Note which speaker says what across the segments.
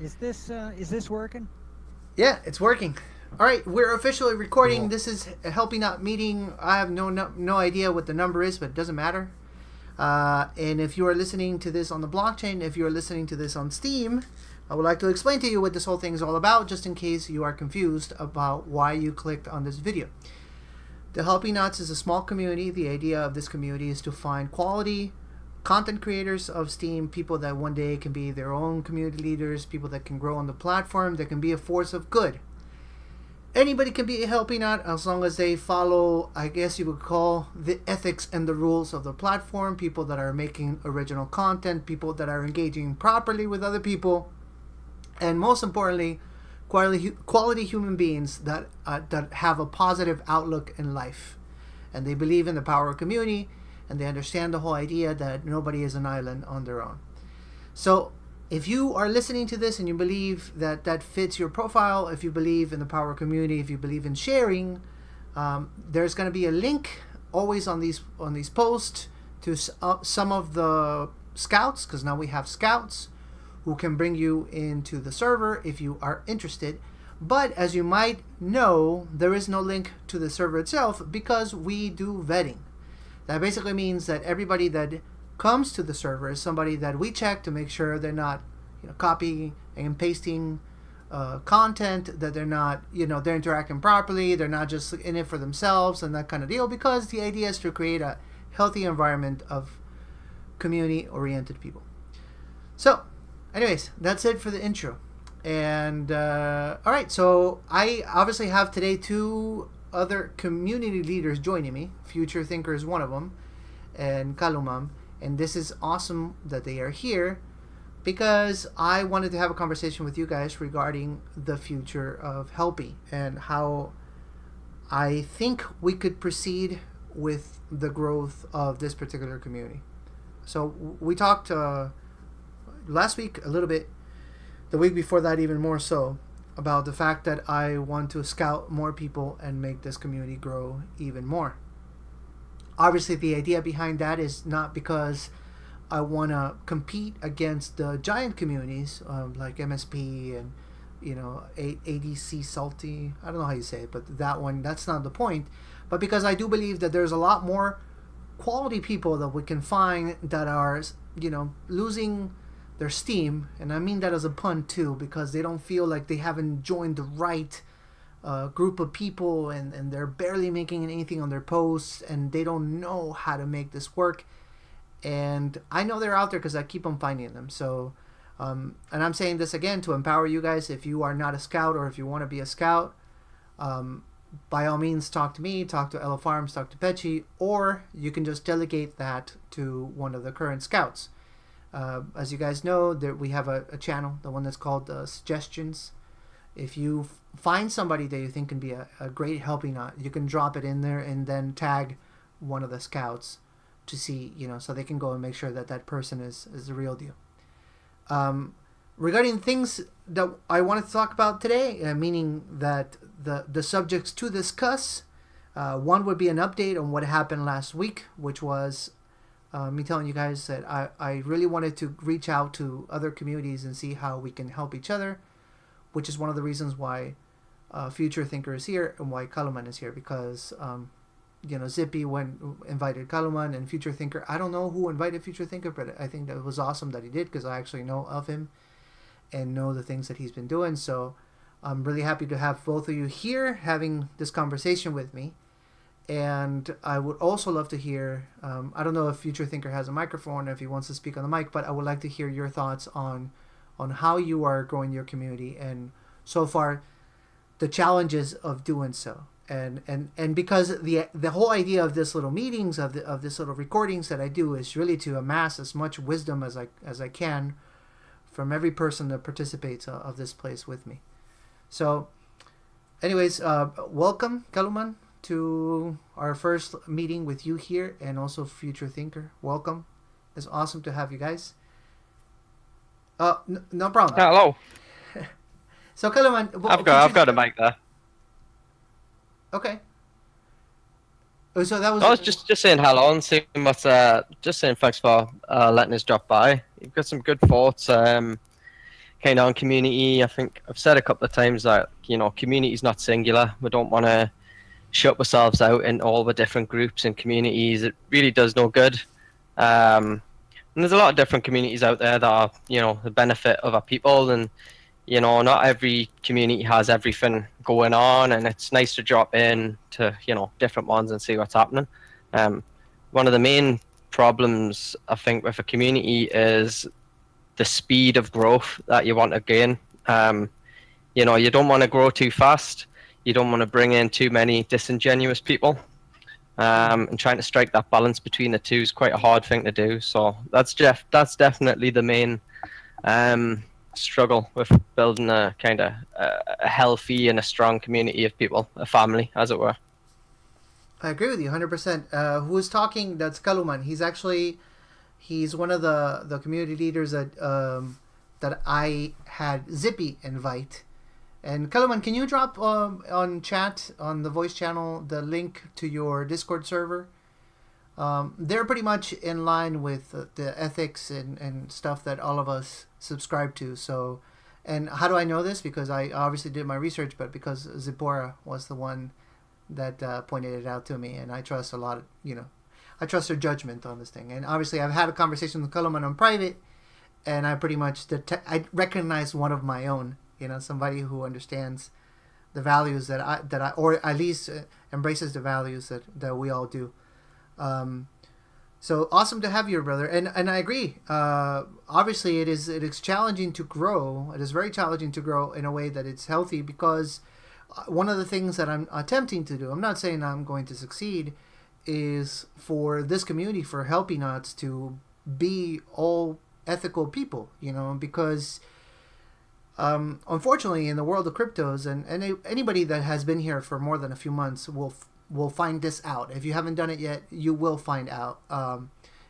Speaker 1: Is this working?
Speaker 2: Yeah, it's working. All right, we're officially recording. This is a Helpienaut Meeting. I have no idea what the number is, but it doesn't matter. And if you are listening to this on the blockchain, if you are listening to this on Steam, I would like to explain to you what this whole thing is all about, just in case you are confused about why you clicked on this video. The Helpinauts is a small community. The idea of this community is to find quality content creators of Steam, people that one day can be their own community leaders, people that can grow on the platform, that can be a force of good. Anybody can be a Helpienaut as long as they follow, I guess you would call, the ethics and the rules of the platform, people that are making original content, people that are engaging properly with other people, and most importantly, quality human beings that have a positive outlook in life. And they believe in the power of community, and they understand the whole idea that nobody is an island on their own. So if you are listening to this and you believe that that fits your profile, if you believe in the power of community, if you believe in sharing, there's going to be a link always on these posts to some of the scouts, because now we have scouts who can bring you into the server if you are interested. But as you might know, there is no link to the server itself because we do vetting. That basically means that everybody that comes to the server is somebody that we check to make sure they're not, copying and pasting content, that they're not, they're interacting properly, they're not just in it for themselves and that kind of deal, because the idea is to create a healthy environment of community-oriented people. So, anyways, that's it for the intro. And, all right, so I obviously have today two other community leaders joining me. Future Thinker is one of them, and Kalumam. And this is awesome that they are here because I wanted to have a conversation with you guys regarding the future of Helpie and how I think we could proceed with the growth of this particular community. So we talked last week a little bit, the week before that even more so, about the fact that I want to scout more people and make this community grow even more. Obviously, the idea behind that is not because I want to compete against the giant communities like MSP and ADC Salty. I don't know how you say it, but that's not the point. But because I do believe that there's a lot more quality people that we can find that are losing their steam, and I mean that as a pun too, because they don't feel like they haven't joined the right group of people, and they're barely making anything on their posts, and they don't know how to make this work. And I know they're out there because I keep on finding them. So, and I'm saying this again to empower you guys. If you are not a scout, or if you want to be a scout, by all means, talk to me, talk to Ella Farms, talk to Pechi, or you can just delegate that to one of the current scouts. As you guys know, we have a channel, the one that's called Suggestions. If you find somebody that you think can be a great Helpienaut, you can drop it in there and then tag one of the scouts to see, so they can go and make sure that that person is the real deal. Regarding things that I wanted to talk about today, meaning that the subjects to discuss, one would be an update on what happened last week, which was me telling you guys that I really wanted to reach out to other communities and see how we can help each other, which is one of the reasons why Future Thinker is here and why Kaluman is here, because Zippy invited Kaluman and Future Thinker. I don't know who invited Future Thinker, but I think that it was awesome that he did, because I actually know of him and know the things that he's been doing. So I'm really happy to have both of you here having this conversation with me. And I would also love to hear, I don't know if Future Thinker has a microphone or if he wants to speak on the mic, but I would like to hear your thoughts on how you are growing your community and so far the challenges of doing so. And because the whole idea of this little meetings, of this little recordings that I do, is really to amass as much wisdom as I can from every person that participates of this place with me. So anyways, welcome, Kaluman, to our first meeting with you here, and also Future Thinker. Welcome. It's awesome to have you guys. No problem.
Speaker 3: Hello.
Speaker 2: So Kaluman,
Speaker 3: I've got a mic there.
Speaker 2: Okay. So that was.
Speaker 3: I was just saying hello and seeing what. Just saying thanks for letting us drop by. You've got some good thoughts. kind of on community. I think I've said a couple of times that, community is not singular. We don't want to shut ourselves out in all the different groups and communities. It really does no good. And there's a lot of different communities out there that are, the benefit of our people, and not every community has everything going on, and it's nice to drop in to, different ones and see what's happening. One of the main problems, I think, with a community is the speed of growth that you want to gain. You don't want to grow too fast. You don't want to bring in too many disingenuous people. And trying to strike that balance between the two is quite a hard thing to do. So that's definitely the main struggle with building a kind of a healthy and a strong community of people, a family, as it were.
Speaker 2: I agree with you 100%. Who's talking? That's Kaluman. He's one of the community leaders that I had Zippy invite. And Kaluman, can you drop on chat, on the voice channel, the link to your Discord server? They're pretty much in line with the ethics and stuff that all of us subscribe to. So, and how do I know this? Because I obviously did my research, but because Zipporah was the one that pointed it out to me, and I trust a lot. I trust her judgment on this thing. And obviously, I've had a conversation with Kaluman on private, and I pretty much I recognized one of my own. Somebody who understands the values that I, or at least embraces the values that we all do. So awesome to have you, brother. And I agree. Obviously, it is challenging to grow. It is very challenging to grow in a way that it's healthy, because one of the things that I'm attempting to do, I'm not saying I'm going to succeed, is for this community, for Helpinauts, to be all ethical people, because unfortunately, in the world of cryptos, and anybody that has been here for more than a few months will find this out. If you haven't done it yet, you will find out.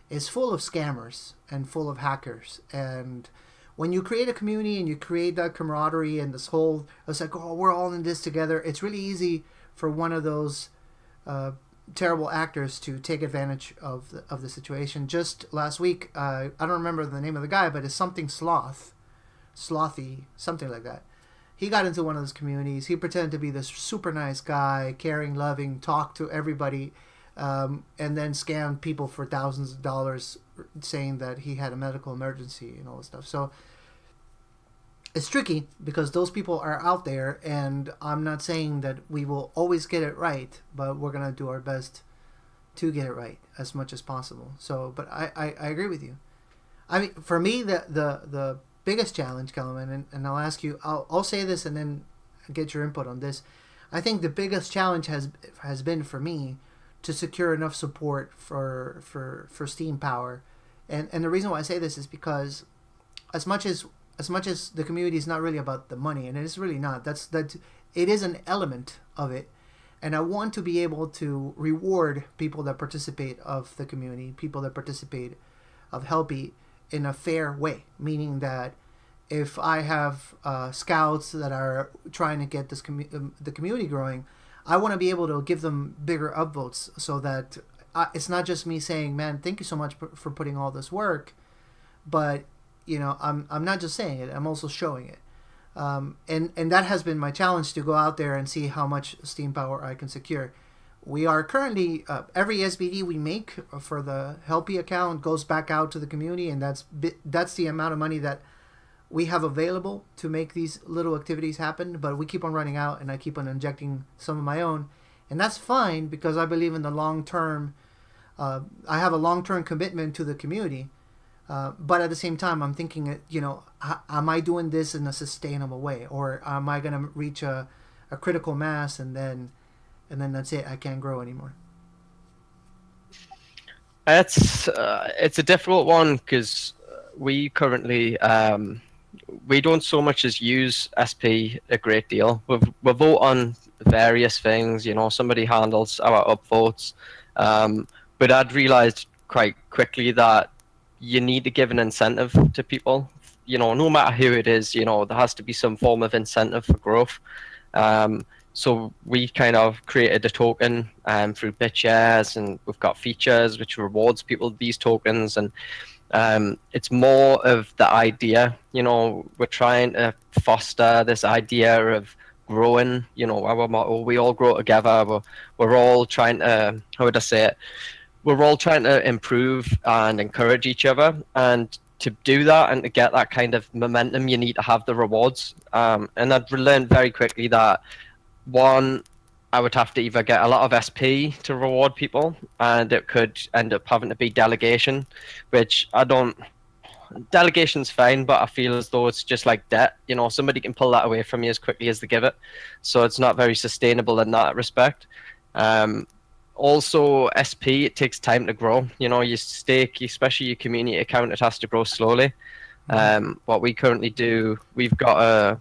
Speaker 2: It's full of scammers and full of hackers. And when you create a community and you create that camaraderie and this whole, it's like, oh, we're all in this together. It's really easy for one of those terrible actors to take advantage of the situation. Just last week, I don't remember the name of the guy, but it's something Slothy, something like that. He got into one of those communities. He pretended to be this super nice guy, caring, loving, talked to everybody, and then scammed people for thousands of dollars, saying that he had a medical emergency and all this stuff. So it's tricky, because those people are out there, and I'm not saying that we will always get it right, but we're going to do our best to get it right as much as possible. So, but I agree with you. I mean, for me, the biggest challenge, Kellerman, and I'll ask you, I'll say this and then get your input on this. I think the biggest challenge has been for me to secure enough support for Steam Power. And the reason why I say this is because as much as the community is not really about the money, and it's really not, that it is an element of it. And I want to be able to reward people that participate of the community, people that participate of Helpy, in a fair way, meaning that if I have scouts that are trying to get this the community growing, I want to be able to give them bigger upvotes, so that it's not just me saying, man, thank you so much for putting all this work, but I'm not just saying it, I'm also showing it. And that has been my challenge, to go out there and see how much Steam Power I can secure. We are currently, every SBD we make for the Helpy account goes back out to the community, and that's the amount of money that we have available to make these little activities happen. But we keep on running out, and I keep on injecting some of my own, and that's fine, because I believe in the long term. I have a long-term commitment to the community, but at the same time, I'm thinking, am I doing this in a sustainable way, or am I going to reach a critical mass and then that's it, I can't grow anymore?
Speaker 3: It's a difficult one, because we currently we don't so much as use SP a great deal. We vote on various things, somebody handles our upvotes, but I'd realized quite quickly that you need to give an incentive to people, no matter who it is. There has to be some form of incentive for growth. So we kind of created a token through BitShares, and we've got features which rewards people these tokens. And It's more of the idea. We're trying to foster this idea of growing. Our motto, we all grow together. We're all trying to, how would I say it? We're all trying to improve and encourage each other. And to do that and to get that kind of momentum, you need to have the rewards. And I've learned very quickly that one, I would have to either get a lot of SP to reward people, and it could end up having to be delegation, which I don't. Delegation's fine, but I feel as though it's just like debt. Somebody can pull that away from you as quickly as they give it, so it's not very sustainable in that respect. Also, SP, it takes time to grow. Your stake, especially your community account, it has to grow slowly. What we currently do, we've got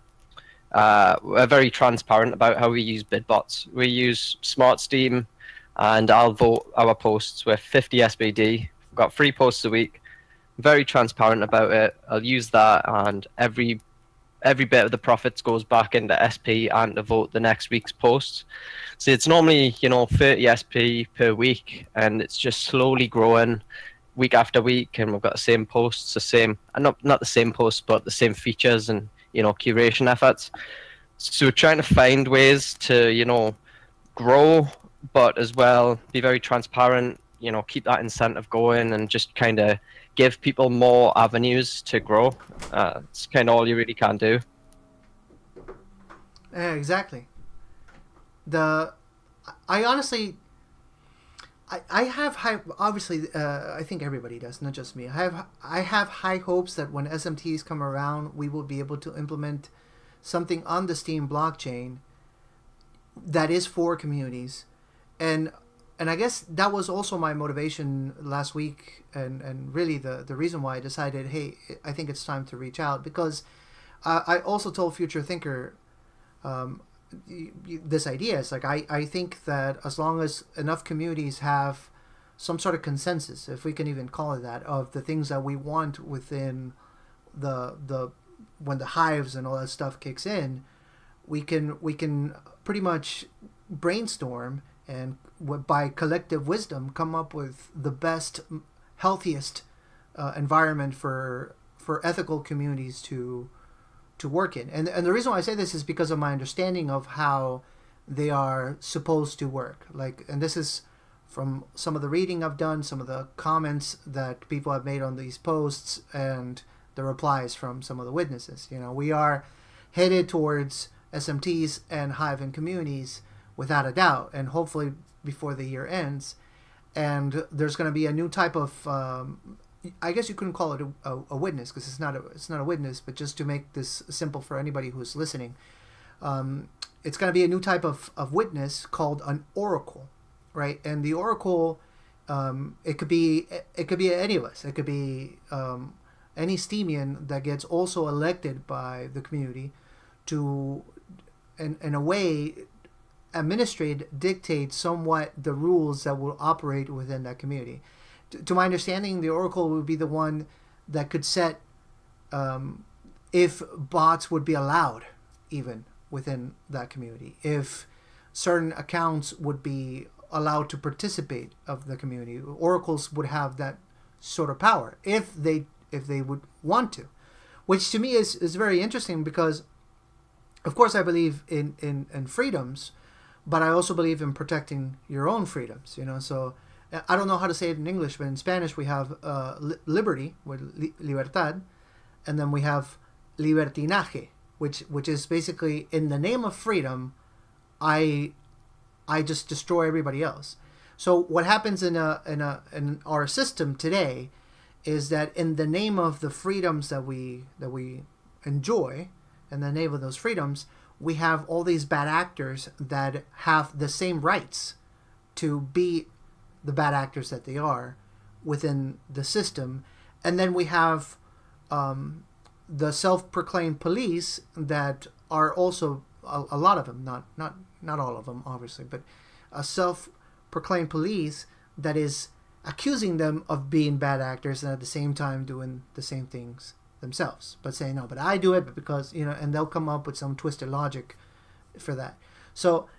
Speaker 3: we're very transparent about how we use bid bots. We use Smart Steam, and I'll vote our posts with 50 SBD. We've got 3 posts a week. Very transparent about it. I'll use that, and every bit of the profits goes back into SP and to vote the next week's posts. So it's normally 30 SP per week, and it's just slowly growing week after week. And we've got the same posts, not the same posts, but the same features and curation efforts. So we're trying to find ways to grow, but as well be very transparent. Keep that incentive going, and just kind of give people more avenues to grow. It's kind of all you really can do.
Speaker 2: Yeah, exactly. I honestly, I have high. Obviously, I think everybody does, not just me. I have high hopes that when SMTs come around, we will be able to implement something on the Steam blockchain that is for communities, and I guess that was also my motivation last week, and really the reason why I decided, hey, I think it's time to reach out, because I also told Future Thinker this idea. It's like I think that as long as enough communities have some sort of consensus, if we can even call it that, of the things that we want within the when the hives and all that stuff kicks in, we can pretty much brainstorm and by collective wisdom come up with the best, healthiest environment for ethical communities to work in. And the reason why I say this is because of my understanding of how they are supposed to work. And this is from some of the reading I've done, some of the comments that people have made on these posts, and the replies from some of the witnesses. We are headed towards SMTs and Hive and communities without a doubt, and hopefully before the year ends. And there's going to be a new type of I guess you couldn't call it a witness, because it's not a witness, but just to make this simple for anybody who's listening, it's going to be a new type of witness called an oracle, right? And the oracle, it could be any of us. It could be any Steamian that gets also elected by the community to, in a way, dictate somewhat the rules that will operate within that community. To my understanding, the oracle would be the one that could set if bots would be allowed even within that community, if certain accounts would be allowed to participate of the community. Oracles would have that sort of power if they would want to, which to me is very interesting, because of course I believe in freedoms, but I also believe in protecting your own freedoms. So I don't know how to say it in English, but in Spanish we have liberty, libertad, and then we have libertinaje, which is basically, in the name of freedom, I just destroy everybody else. So what happens in our system today is that in the name of the freedoms that we enjoy, in the name of those freedoms, we have all these bad actors that have the same rights to be the bad actors that they are within the system. And then we have the self-proclaimed police that are also a lot of them, not all of them obviously, but a self-proclaimed police that is accusing them of being bad actors and at the same time doing the same things themselves, but saying, no, but I do it because, and they'll come up with some twisted logic for that. So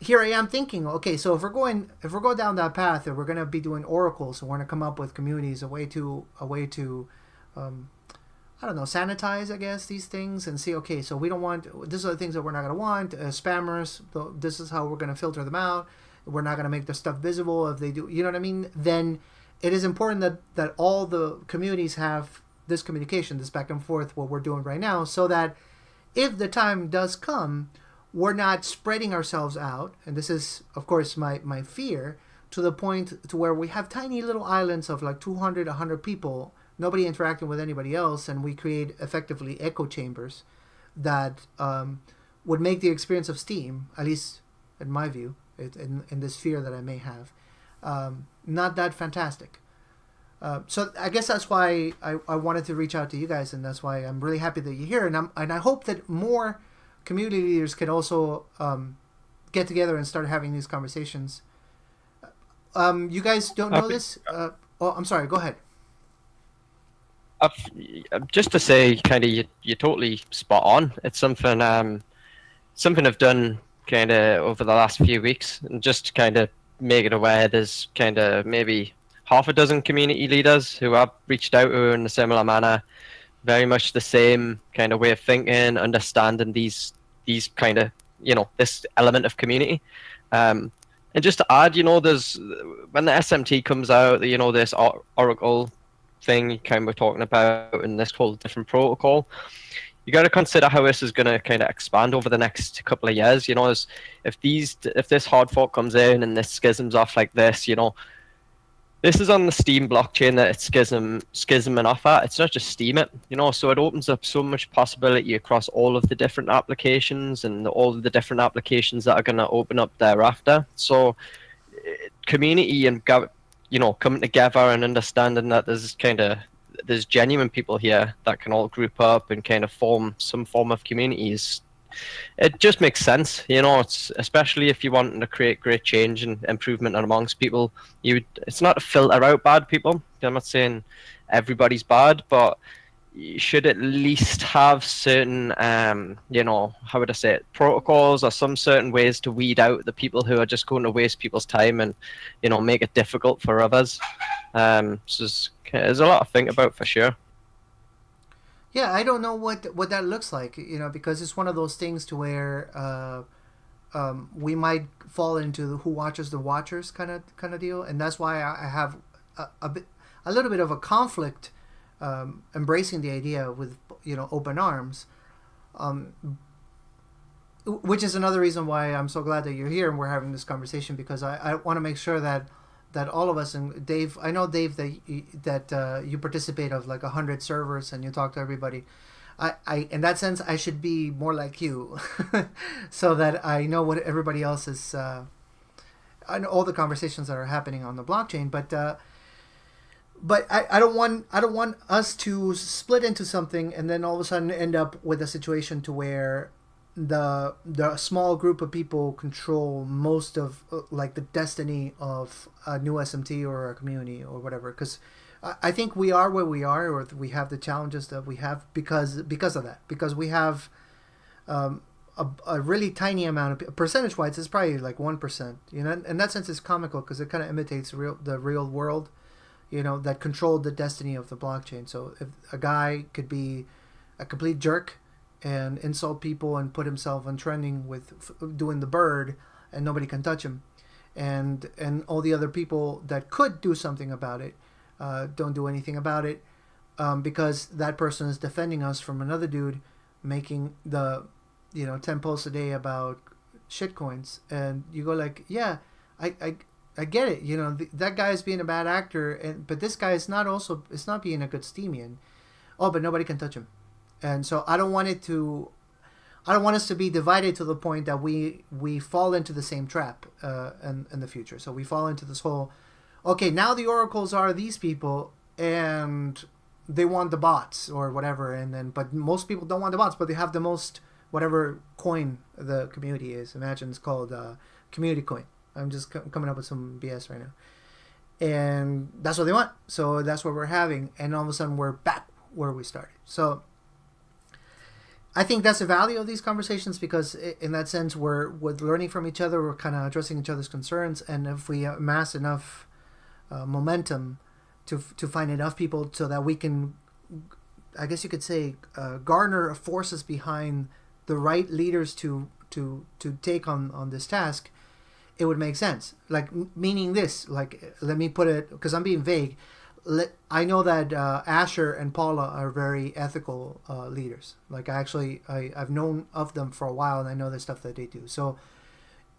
Speaker 2: here I am thinking, okay, so if we're going down that path, and we're going to be doing oracles, so we're going to come up with communities, a way to I don't know, sanitize, I guess, these things and see, okay, so we don't want, these are the things that we're not going to want. Spammers, this is how we're going to filter them out. We're not going to make the stuff visible if they do, you know what I mean? Then it is important that all the communities have this communication, this back and forth, what we're doing right now, so that if the time does come, we're not spreading ourselves out. And this is, of course, my fear, to the point to where we have tiny little islands of like 200, 100 people, nobody interacting with anybody else, and we create effectively echo chambers that would make the experience of Steam, at least in my view, in this fear that I may have, not that fantastic. So I guess that's why I wanted to reach out to you guys, and that's why I'm really happy that you're here, and I hope that more community leaders could also get together and start having these conversations. You guys don't know this? Oh, I'm sorry. Go ahead.
Speaker 3: Just to say, kind of, you're totally spot on. It's something I've done kind of over the last few weeks, and just kind of make it aware. There's kind of maybe half a dozen community leaders who I've reached out to in a similar manner, very much the same kind of way of thinking, understanding these kind of, this element of community. And just to add, there's, when the SMT comes out, this Oracle thing kind of we're talking about, and this whole different protocol, you got to consider how this is going to kind of expand over the next couple of years. If this hard fork comes in and this schisms off like this, this is on the Steam blockchain that it's schisming off at. It's not just Steam it, so it opens up so much possibility across all of the different applications and all of the different applications that are going to open up thereafter. So community and coming together and understanding that there's genuine people here that can all group up and kind of form some form of communities. It just makes sense, it's especially if you want to create great change and improvement amongst people. It's not to filter out bad people. I'm not saying everybody's bad, but you should at least have certain, how would I say it, protocols or some certain ways to weed out the people who are just going to waste people's time and, make it difficult for others. So there's a lot to think about for sure.
Speaker 2: Yeah, I don't know what that looks like, because it's one of those things to where we might fall into the who watches the watchers kind of deal, and that's why I have a little bit of a conflict embracing the idea with open arms, which is another reason why I'm so glad that you're here and we're having this conversation, because I want to make sure that all of us, and Dave, I know Dave that you participate of like 100 servers and you talk to everybody. I in that sense I should be more like you, so that I know what everybody else is, and all the conversations that are happening on the blockchain. But I don't want us to split into something and then all of a sudden end up with a situation to where the small group of people control most of like the destiny of a new SMT or a community or whatever, because I think we are where we are, or we have the challenges that we have because of that, because we have a really tiny amount of percentage wise, it's probably like 1%, in that sense it's comical because it kind of imitates the real world, that controlled the destiny of the blockchain. So if a guy could be a complete jerk and insult people and put himself on trending with doing the bird, and nobody can touch him, and all the other people that could do something about it don't do anything about it, because that person is defending us from another dude making the 10 posts a day about shitcoins, and you go like, yeah, I get it, that guy is being a bad actor, but this guy is not being a good Steamian. Oh, but nobody can touch him. And so I don't want us to be divided to the point that we fall into the same trap in the future. So we fall into this whole, okay, now the oracles are these people and they want the bots or whatever, but most people don't want the bots, but they have the most whatever coin the community is. Imagine it's called community coin. I'm just coming up with some BS right now, and that's what they want. So that's what we're having, and all of a sudden we're back where we started. So I think that's the value of these conversations, because in that sense we're learning from each other, we're kind of addressing each other's concerns, and if we amass enough momentum to find enough people so that we can, I guess you could say, garner forces behind the right leaders to take on this task, it would make sense. Like, meaning this, like, let me put it, because I'm being vague. I know that Asher and Paula are very ethical leaders. Like, I've known of them for a while, and I know the stuff that they do. So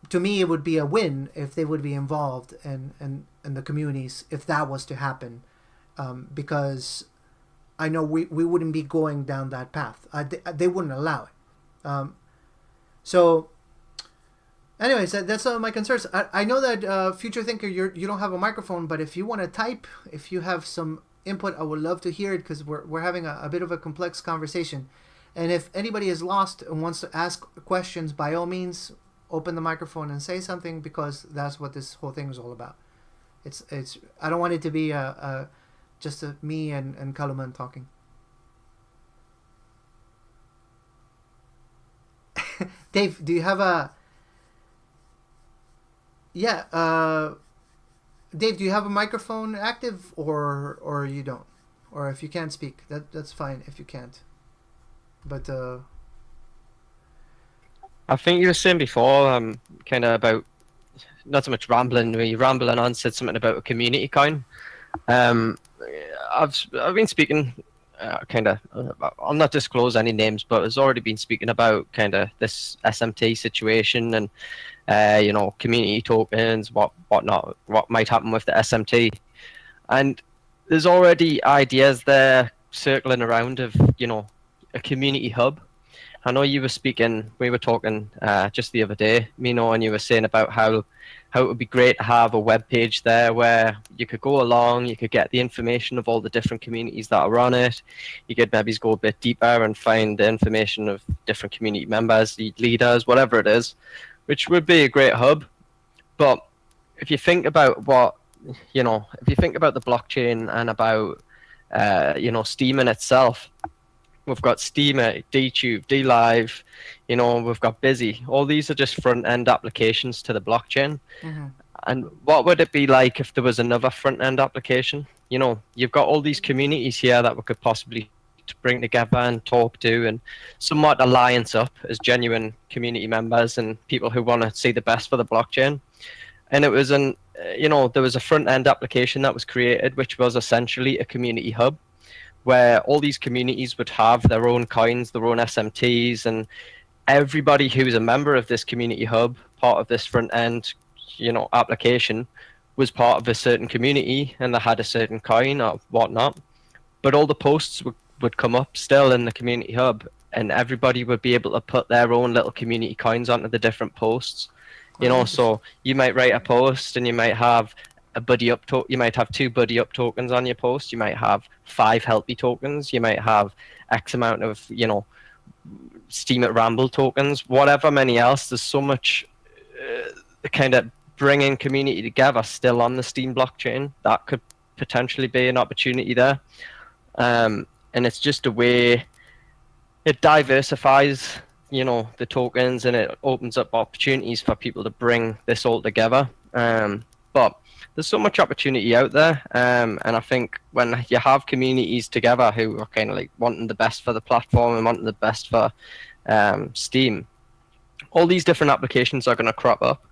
Speaker 2: to me, it would be a win if they would be involved in the communities, if that was to happen, because I know we wouldn't be going down that path. They wouldn't allow it. So anyways, that's all my concerns. I know that Future Thinker, you don't have a microphone, but if you want to type, if you have some input, I would love to hear it, because we're having a bit of a complex conversation. And if anybody is lost and wants to ask questions, by all means, open the microphone and say something, because that's what this whole thing is all about. It's I don't want it to be just me and Kalaman talking. Dave, do you have a... Yeah, Dave, do you have a microphone active, or you don't? Or if you can't speak, that's fine if you can't. But
Speaker 3: I think you were saying before, kind of about, not so much rambling, where you rambling on, said something about a community coin. I've been speaking, kind of, I'll not disclose any names, but I've already been speaking about kind of this SMT situation, and community tokens, what might happen with the SMT, and there's already ideas there circling around of a community hub. I know we were talking just the other day, Mino, and you were saying about how it would be great to have a web page there where you could go along, you could get the information of all the different communities that are on it. You could maybe go a bit deeper and find the information of different community members, leaders, whatever it is, which would be a great hub. But if you think about if you think about the blockchain and about, Steam in itself, we've got Steamer, DTube, DLive, we've got Busy. All these are just front-end applications to the blockchain.
Speaker 2: mm-hmm.
Speaker 3: And what would it be like if there was another front-end application? You've got all these communities here that we could possibly bring together and talk to and somewhat alliance up as genuine community members and people who want to see the best for the blockchain. And it was there was a front-end application that was created, which was essentially a community hub, where all these communities would have their own coins, their own SMTs, and everybody who is a member of this community hub, part of this front-end, application, was part of a certain community, and they had a certain coin or whatnot. But all the posts would come up still in the community hub, and everybody would be able to put their own little community coins onto the different posts. So you might write a post and you might have a buddy up you might have 2 buddy up tokens on your post, you might have 5 helpy tokens, you might have X amount of Steam at Ramble tokens, whatever many else. There's so much kind of bringing community together still on the Steam blockchain that could potentially be an opportunity there. And it's just a way it diversifies the tokens, and it opens up opportunities for people to bring this all together. But there's so much opportunity out there, and I think when you have communities together who are kind of like wanting the best for the platform and wanting the best for Steam, all these different applications are going to crop up.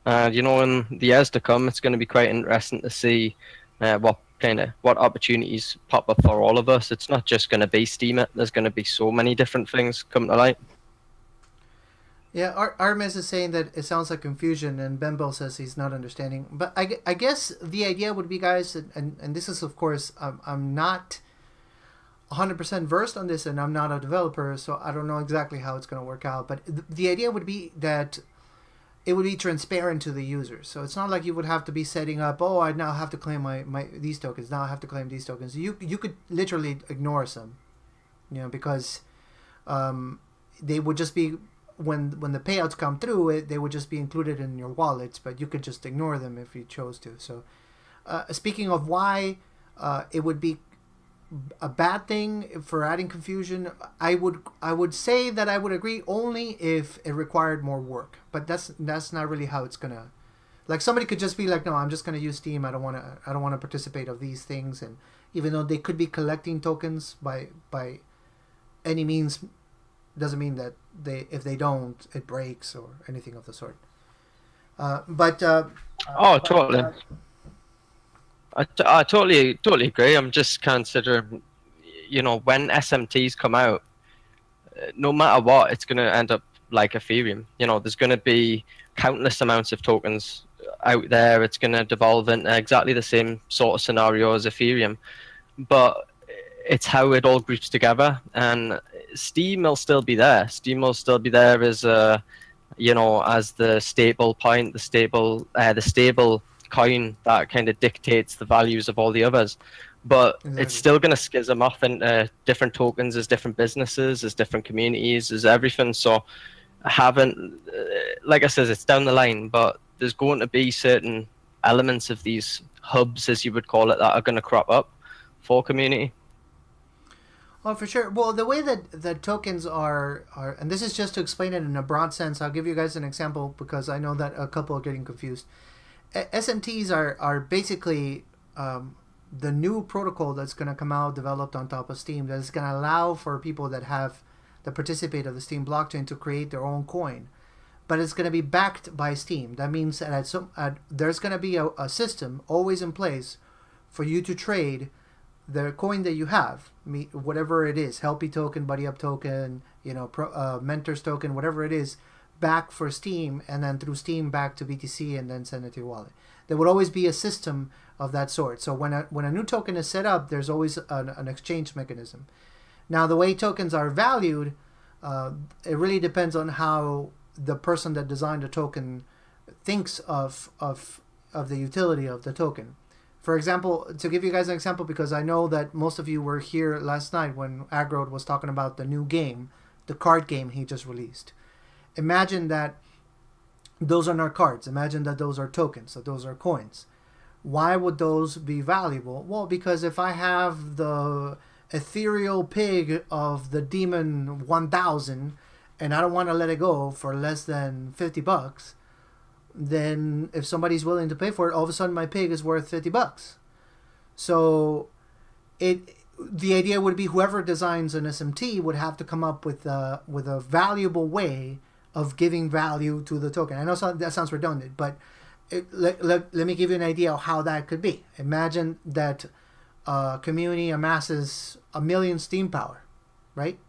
Speaker 3: In the years to come, it's going to be quite interesting to see what opportunities pop up for all of us. It's not just going to be Steam. There's going to be so many different things come to light.
Speaker 2: Yeah, Armes is saying that it sounds like confusion, and Bembo says he's not understanding. But I guess the idea would be, guys, and this is, of course, I'm not 100% versed on this, and I'm not a developer, so I don't know exactly how it's going to work out. But the idea would be that it would be transparent to the users. So it's not like you would have to be setting up, I now have to claim my these tokens, now I have to claim these tokens. You could literally ignore some, because they would just be... When the payouts come through, they would just be included in your wallets, but you could just ignore them if you chose to. So, speaking of why it would be a bad thing for adding confusion. I would say that I would agree only if it required more work. But that's not really how it's gonna. Like somebody could just be like, no, I'm just gonna use Steam. I don't wanna participate of these things. And even though they could be collecting tokens by any means, doesn't mean that if they don't, it breaks or anything of the sort.
Speaker 3: Oh, totally. I totally agree. I'm just considering, when SMTs come out, no matter what, it's going to end up like Ethereum. There's going to be countless amounts of tokens out there. It's going to devolve into exactly the same sort of scenario as Ethereum, but it's how it all groups together. And Steam will still be there. Steam will still be there as as the stable point, the stable coin that kind of dictates the values of all the others. But it's still going to schism off into different tokens as different businesses, as different communities, as everything. So like I said, it's down the line, but there's going to be certain elements of these hubs, as you would call it, that are going to crop up for community.
Speaker 2: Oh, for sure. Well, the way that the tokens are, and this is just to explain it in a broad sense. I'll give you guys an example because I know that a couple are getting confused. SMTs are basically the new protocol that's going to come out developed on top of Steam that is going to allow for people that participate of the Steam blockchain to create their own coin. But it's going to be backed by Steam. That means that there's going to be a system always in place for you to trade the coin that you have, whatever it is, Helpie token, Buddy Up token, Mentors token, whatever it is, back for Steam, and then through Steam back to BTC, and then send it to your wallet. There would always be a system of that sort. So when a new token is set up, there's always an exchange mechanism. Now, the way tokens are valued, it really depends on how the person that designed the token thinks of the utility of the token. For example, to give you guys an example, because I know that most of you were here last night when Agrod was talking about the new game, the card game he just released. Imagine that those are not cards. Imagine that those are tokens, that those are coins. Why would those be valuable? Well, because if I have the ethereal pig of the Demon 1000 and I don't want to let it go for less than $50, then if somebody's willing to pay for it, all of a sudden my pig is worth $50. So the idea would be whoever designs an SMT would have to come up with a valuable way of giving value to the token. I know that sounds redundant, but let me give you an idea of how that could be. Imagine that a community amasses 1 million Steam power, right?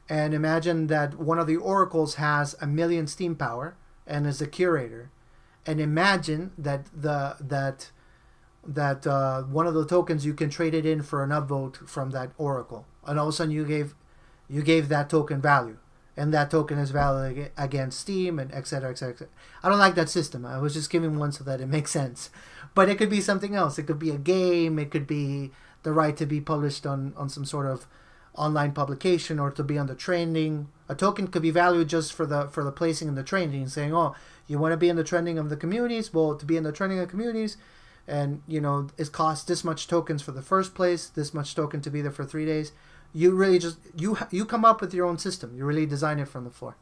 Speaker 2: And imagine that one of the oracles has 1 million Steam power and is a curator. And imagine that one of the tokens you can trade it in for an upvote from that oracle, and all of a sudden you gave that token value, and that token is valid against Steam, and etc., etc. I don't like that system. I was just giving one so that it makes sense, but it could be something else. It could be a game. It could be the right to be published on some sort of online publication, or to be on the trending. A token could be valued just for the placing in the trending, saying, oh, you want to be in the trending of the communities. Well, to be in the trending of communities, and it costs this much tokens for the first place, this much token to be there for 3 days. You really just you come up with your own system. You really design it from the floor.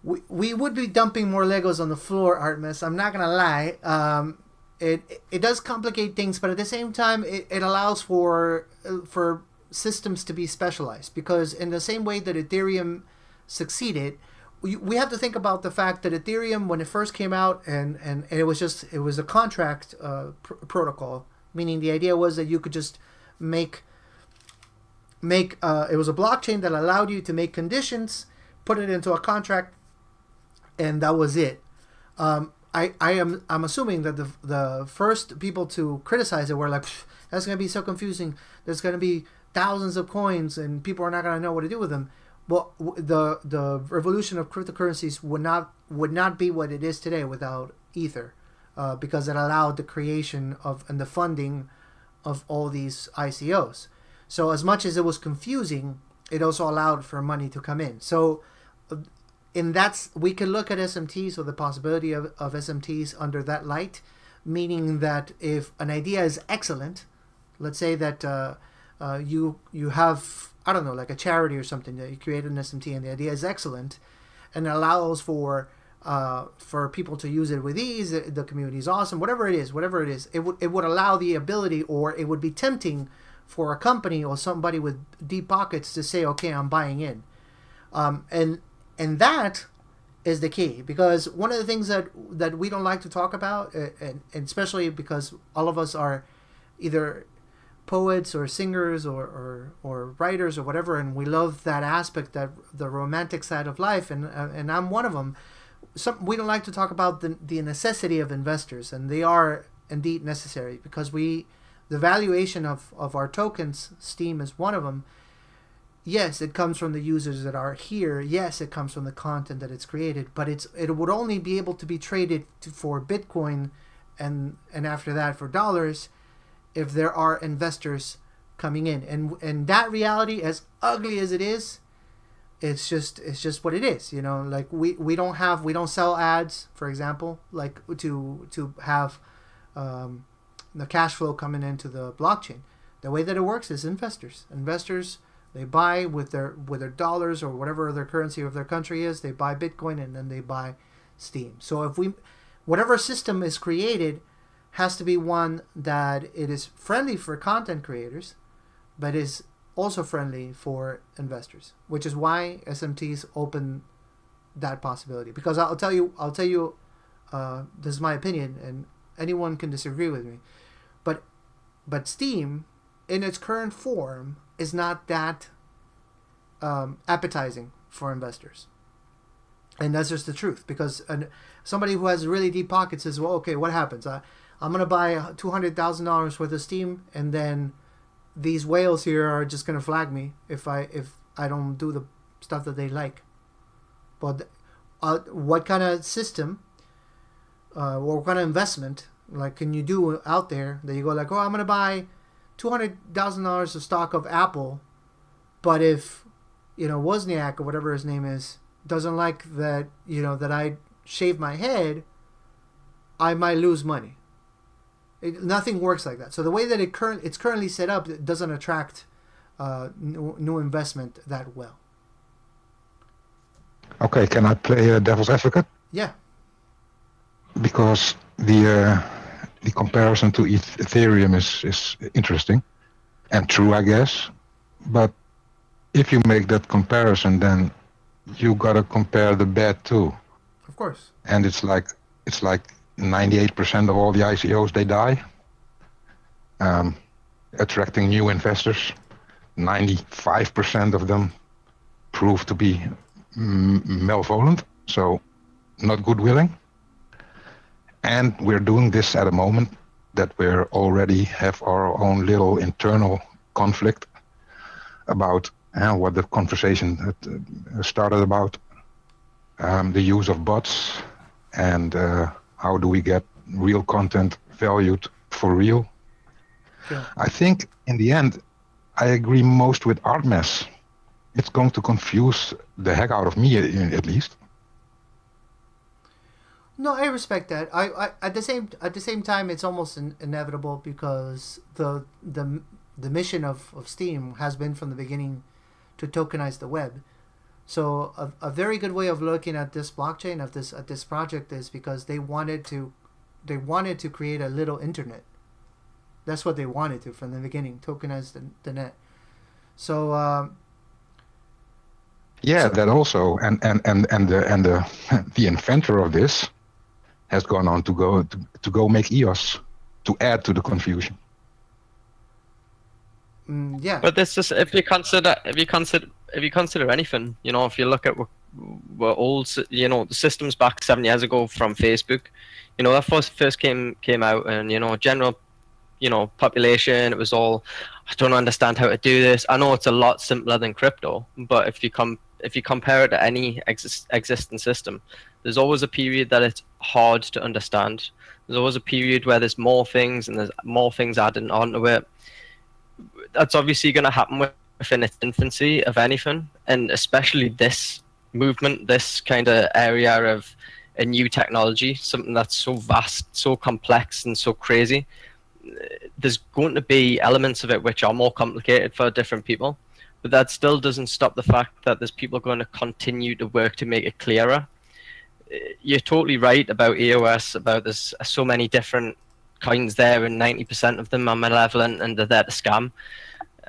Speaker 2: We would be dumping more Legos on the floor, Artemis. I'm not gonna lie. It does complicate things, but at the same time, it allows for systems to be specialized, because in the same way that Ethereum succeeded, we have to think about the fact that Ethereum, when it first came out, and it was a contract protocol, meaning the idea was that you could just make it was a blockchain that allowed you to make conditions, put it into a contract, and that was it. I'm assuming that the first people to criticize it were like, that's going to be so confusing. There's going to be thousands of coins and people are not going to know what to do with them. Well, the revolution of cryptocurrencies would not be what it is today without Ether, because it allowed the creation of and the funding of all these ICOs. So as much as it was confusing, it also allowed for money to come in. So we can look at SMTs, or the possibility of SMTs under that light, meaning that if an idea is excellent, Let's say that you have, I don't know, like a charity or something, that you create an SMT and the idea is excellent and it allows for people to use it with ease. The community is awesome. Whatever it is, it would allow the ability, or it would be tempting for a company or somebody with deep pockets to say, okay, I'm buying in, and that is the key, because one of the things that we don't like to talk about, and especially because all of us are either poets or singers or writers or whatever, and we love that aspect, that the romantic side of life, and I'm one of them. We don't like to talk about the necessity of investors, and they are indeed necessary, because the valuation of our tokens, Steam is one of them. Yes, it comes from the users that are here. Yes, it comes from the content that it's created, but it would only be able to be traded for Bitcoin and after that for dollars if there are investors coming in. And that reality, as ugly as it is, it's just what it is. Like we don't sell ads, for example, like to have the cash flow coming into the blockchain. The way that it works is investors. They buy with their dollars or whatever their currency of their country is. They buy Bitcoin and then they buy Steam. So whatever system is created has to be one that it is friendly for content creators, but is also friendly for investors, which is why SMTs open that possibility. Because I'll tell you, this is my opinion, and anyone can disagree with me, but Steam, in its current form, is not that appetizing for investors. And that's just the truth, because somebody who has really deep pockets says, well, okay, what happens? I'm going to buy $200,000 worth of Steam, and then these whales here are just going to flag me if I don't do the stuff that they like. But what kind of system or what kind of investment can you do out there that you go like, oh, I'm going to buy $200,000 of stock of Apple, but if Wozniak or whatever his name is doesn't like that, that I shave my head, I might lose money. Nothing works like that. So the way that it's currently set up, it doesn't attract new investment that well.
Speaker 4: Okay, can I play devil's advocate?
Speaker 2: Yeah.
Speaker 4: Because the comparison to Ethereum is interesting and true, I guess. But if you make that comparison, then you gotta compare the bad too.
Speaker 2: Of course.
Speaker 4: And it's like 98% of all the ICOs, they die. Attracting new investors, 95% of them prove to be malevolent, so not good willing. And we're doing this at a moment that we're already have our own little internal conflict about what the conversation started about, the use of bots, and how do we get real content valued for real.
Speaker 2: Yeah.
Speaker 4: I think in the end, I agree most with Artemis. It's going to confuse the heck out of me, at least.
Speaker 2: No, I respect that. I at the same time, it's almost inevitable, because the mission of Steam has been from the beginning to tokenize the web. So a very good way of looking at this blockchain, at this project, is because they wanted to create a little internet. That's what they wanted to from the beginning, tokenize the net. So
Speaker 4: that also, and the inventor of this has gone on to go make EOS to add to the confusion.
Speaker 2: Yeah.
Speaker 3: But this is if you consider anything, if you look at what old, the systems back 7 years ago from Facebook, that first came out, and general, population, it was all, I don't understand how to do this. I know it's a lot simpler than crypto, but if you compare it to any existing system, there's always a period that it's hard to understand. There's always a period where there's more things and there's more things added onto it. That's obviously going to happen within its infancy of anything, and especially this movement, this kind of area of a new technology, something that's so vast, so complex, and so crazy. there's going to be elements of it which are more complicated for different people, but that still doesn't stop the fact that there's people going to continue to work to make it clearer. You're totally right about EOS, about there's so many different kinds there, and 90% of them are malevolent and they're there to scam.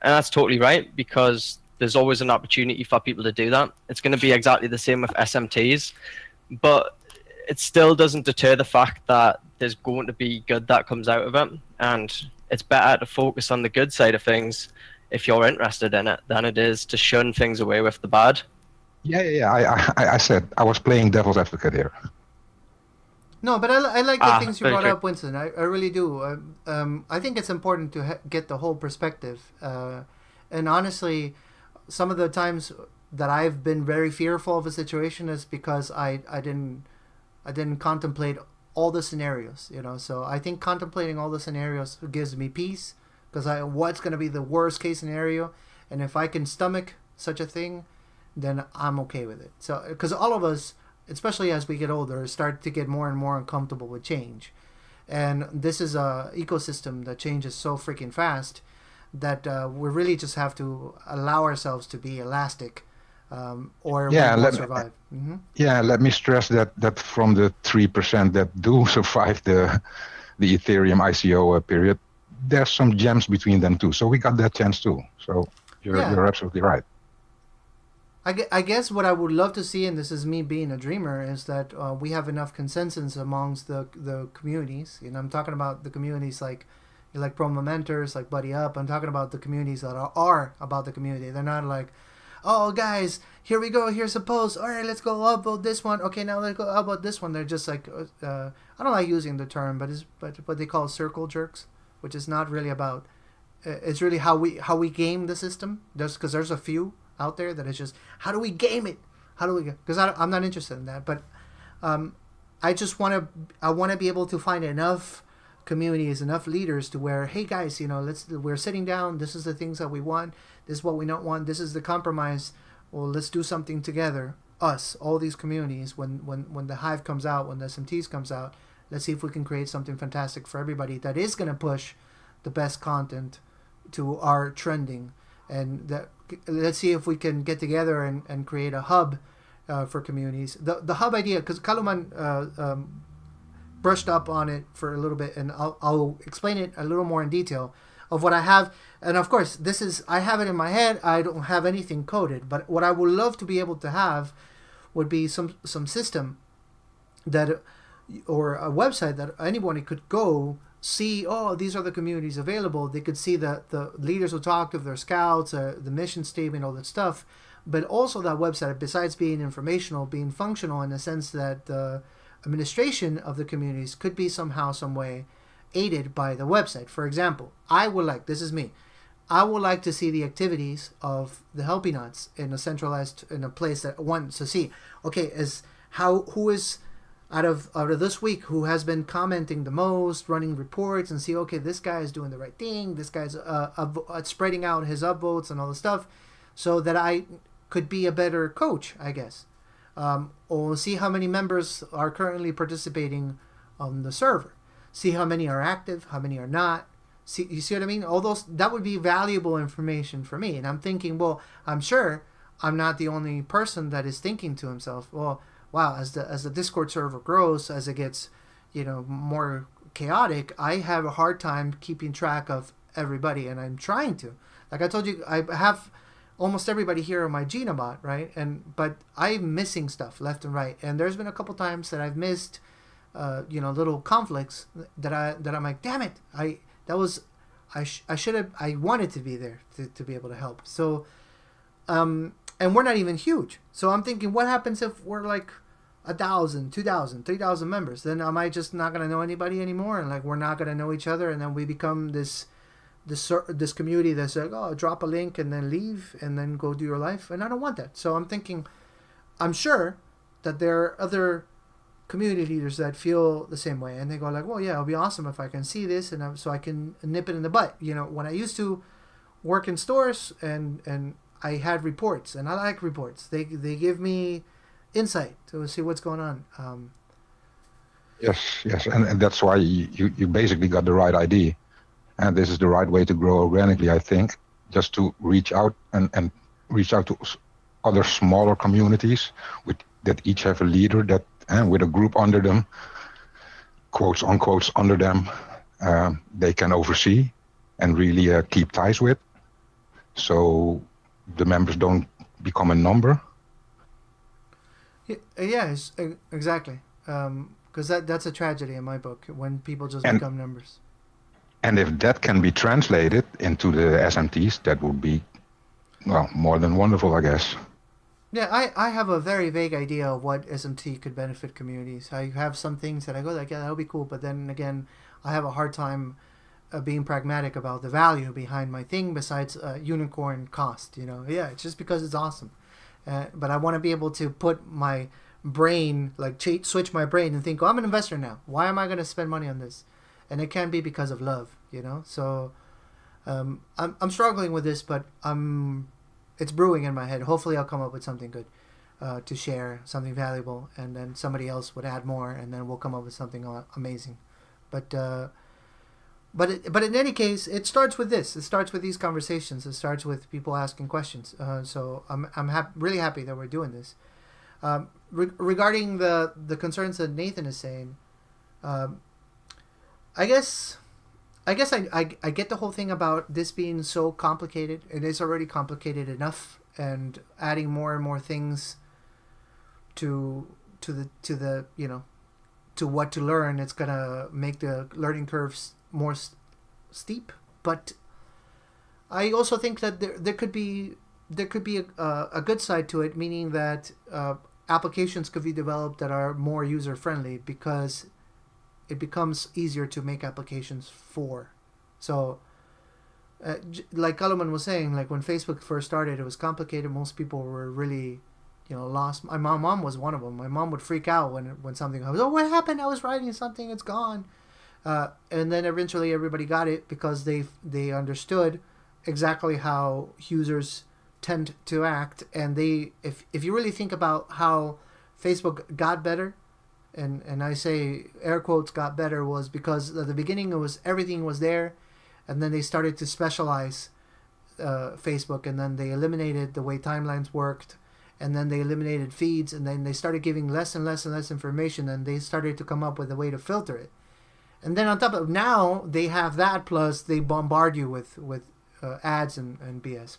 Speaker 3: And that's totally right, because there's always an opportunity for people to do that. It's going to be exactly the same with SMTs, but it still doesn't deter the fact that there's going to be good that comes out of it, and it's better to focus on the good side of things if you're interested in it than it is to shun things away with the bad.
Speaker 4: Yeah. I said I was playing devil's advocate here.
Speaker 2: No, but I like the things you
Speaker 3: very
Speaker 2: brought
Speaker 3: true.
Speaker 2: up, Winston. I really do. I think it's important to get the whole perspective. And honestly, some of the times that I've been very fearful of a situation is because I didn't contemplate all the scenarios. So I think contemplating all the scenarios gives me peace, because what's going to be the worst case scenario, and if I can stomach such a thing, then I'm okay with it. So because all of us, especially as we get older, start to get more and more uncomfortable with change. And this is a ecosystem that changes so freaking fast that we really just have to allow ourselves to be elastic, or we won't survive.
Speaker 4: Yeah, let me stress that from the 3% that do survive the Ethereum ICO period, there's some gems between them too. So we got that chance too. So you're absolutely right.
Speaker 2: I guess what I would love to see, and this is me being a dreamer, is that we have enough consensus amongst the communities. I'm talking about the communities like Promo Mentors, like Buddy Up. I'm talking about the communities that are about the community. They're not like, oh guys, here we go, here's a post. All right, let's go upvote this one. Okay, now let's go upvote this one. They're just like, I don't like using the term, but what they call circle jerks, which is not really about. It's really how we game the system. Because there's a few out there that is just, how do we game it? Because I'm not interested in that, but I want to be able to find enough communities, enough leaders to where, hey guys, we're sitting down, this is the things that we want, this is what we don't want, this is the compromise. Well, let's do something together, us, all these communities. When the Hive comes out, when the SMTs comes out, let's see if we can create something fantastic for everybody that is going to push the best content to our trending. And let's see if we can get together and create a hub for communities. The hub idea, because Kaluman brushed up on it for a little bit, and I'll explain it a little more in detail of what I have. And of course, I have it in my head. I don't have anything coded, but what I would love to be able to have would be some system that, or a website that anybody could go see, oh, these are the communities available. They could see the leaders who talk of their scouts, the mission statement, all that stuff. But also that website, besides being informational, being functional in the sense that the administration of the communities could be somehow, some way aided by the website. For example, I would like to see the activities of the Helpinauts in a place that wants to see, okay, who is out of this week, who has been commenting the most, running reports, and see, okay, this guy is doing the right thing, this guy's spreading out his upvotes and all the stuff, so that I could be a better coach, I guess. Or see how many members are currently participating on the server. See how many are active, how many are not. You see what I mean? All those, that would be valuable information for me. And I'm thinking, well, I'm sure I'm not the only person that is thinking to himself, well, wow, as the Discord server grows, as it gets, more chaotic, I have a hard time keeping track of everybody, and I'm trying to. Like I told you, I have almost everybody here on my Genobot, right? But I'm missing stuff left and right, and there's been a couple times that I've missed, little conflicts that I'm like, damn it, I wanted to be there to be able to help. So, and we're not even huge. So I'm thinking, what happens if we're like 1,000, 2,000, 3,000 members? Then am I just not going to know anybody anymore? And like, we're not going to know each other. And then we become this community that's like, oh, drop a link and then leave and then go do your life. And I don't want that. So I'm thinking, I'm sure that there are other community leaders that feel the same way. And they go like, well, yeah, it'll be awesome if I can see this. And so I can nip it in the butt. When I used to work in stores and I had reports, and I like reports. They give me insight to see what's going on.
Speaker 4: Yes, and that's why you basically got the right idea. And this is the right way to grow organically, I think, just to reach out and reach out to other smaller communities that each have a leader that, and with a group under them, quotes unquotes under them, they can oversee and really keep ties with. So the members don't become a number.
Speaker 2: Yeah, exactly. Because that's a tragedy in my book, when people just become numbers.
Speaker 4: And if that can be translated into the SMTs, that would be, well, more than wonderful, I guess.
Speaker 2: Yeah, I have a very vague idea of what SMT could benefit communities. I have some things that I go like, yeah, that would be cool. But then again, I have a hard time being pragmatic about the value behind my thing besides unicorn cost. Yeah, it's just because it's awesome. But I want to be able to put my brain, like switch my brain and think, oh, I'm an investor now. Why am I going to spend money on this? And it can be because of love, So I'm struggling with this, but it's brewing in my head. Hopefully I'll come up with something good to share, something valuable, and then somebody else would add more, and then we'll come up with something amazing. But in any case, it starts with this. It starts with these conversations. It starts with people asking questions. So I'm really happy that we're doing this. Regarding the concerns that Nathan is saying, I guess I get the whole thing about this being so complicated. It is already complicated enough, and adding more and more things to what to learn, it's gonna make the learning curves more steep. But I also think that there could be a good side to it, meaning that applications could be developed that are more user friendly, because it becomes easier to make applications for. So, like Kaloman was saying, like when Facebook first started, it was complicated. Most people were really, lost. My mom was one of them. My mom would freak out when something was, oh, what happened? I was writing something, it's gone. And then eventually everybody got it because they understood exactly how users tend to act. And if you really think about how Facebook got better, and I say air quotes got better, was because at the beginning everything was there, and then they started to specialize Facebook, and then they eliminated the way timelines worked, and then they eliminated feeds, and then they started giving less and less and less information, and they started to come up with a way to filter it. And then on top of now they have that, plus they bombard you with ads and BS.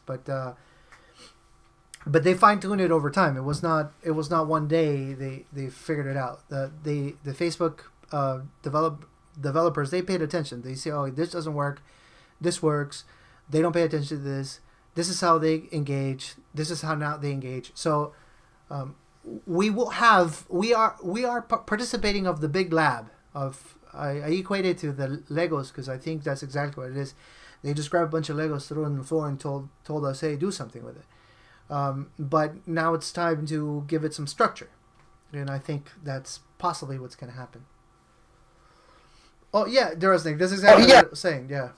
Speaker 2: But they fine-tuned it over time. It was not one day they figured it out. The Facebook developers, they paid attention. They say, oh, this doesn't work, this works. They don't pay attention to this. This is how they engage. This is how now they engage. So we are participating of the big lab of. I equate it to the Legos, because I think that's exactly what it is. They just grabbed a bunch of Legos, threw it on the floor, and told us, hey, do something with it. But now it's time to give it some structure, and I think that's possibly what's going to happen. Oh yeah, Durasnik, that's exactly what I was saying. Yeah.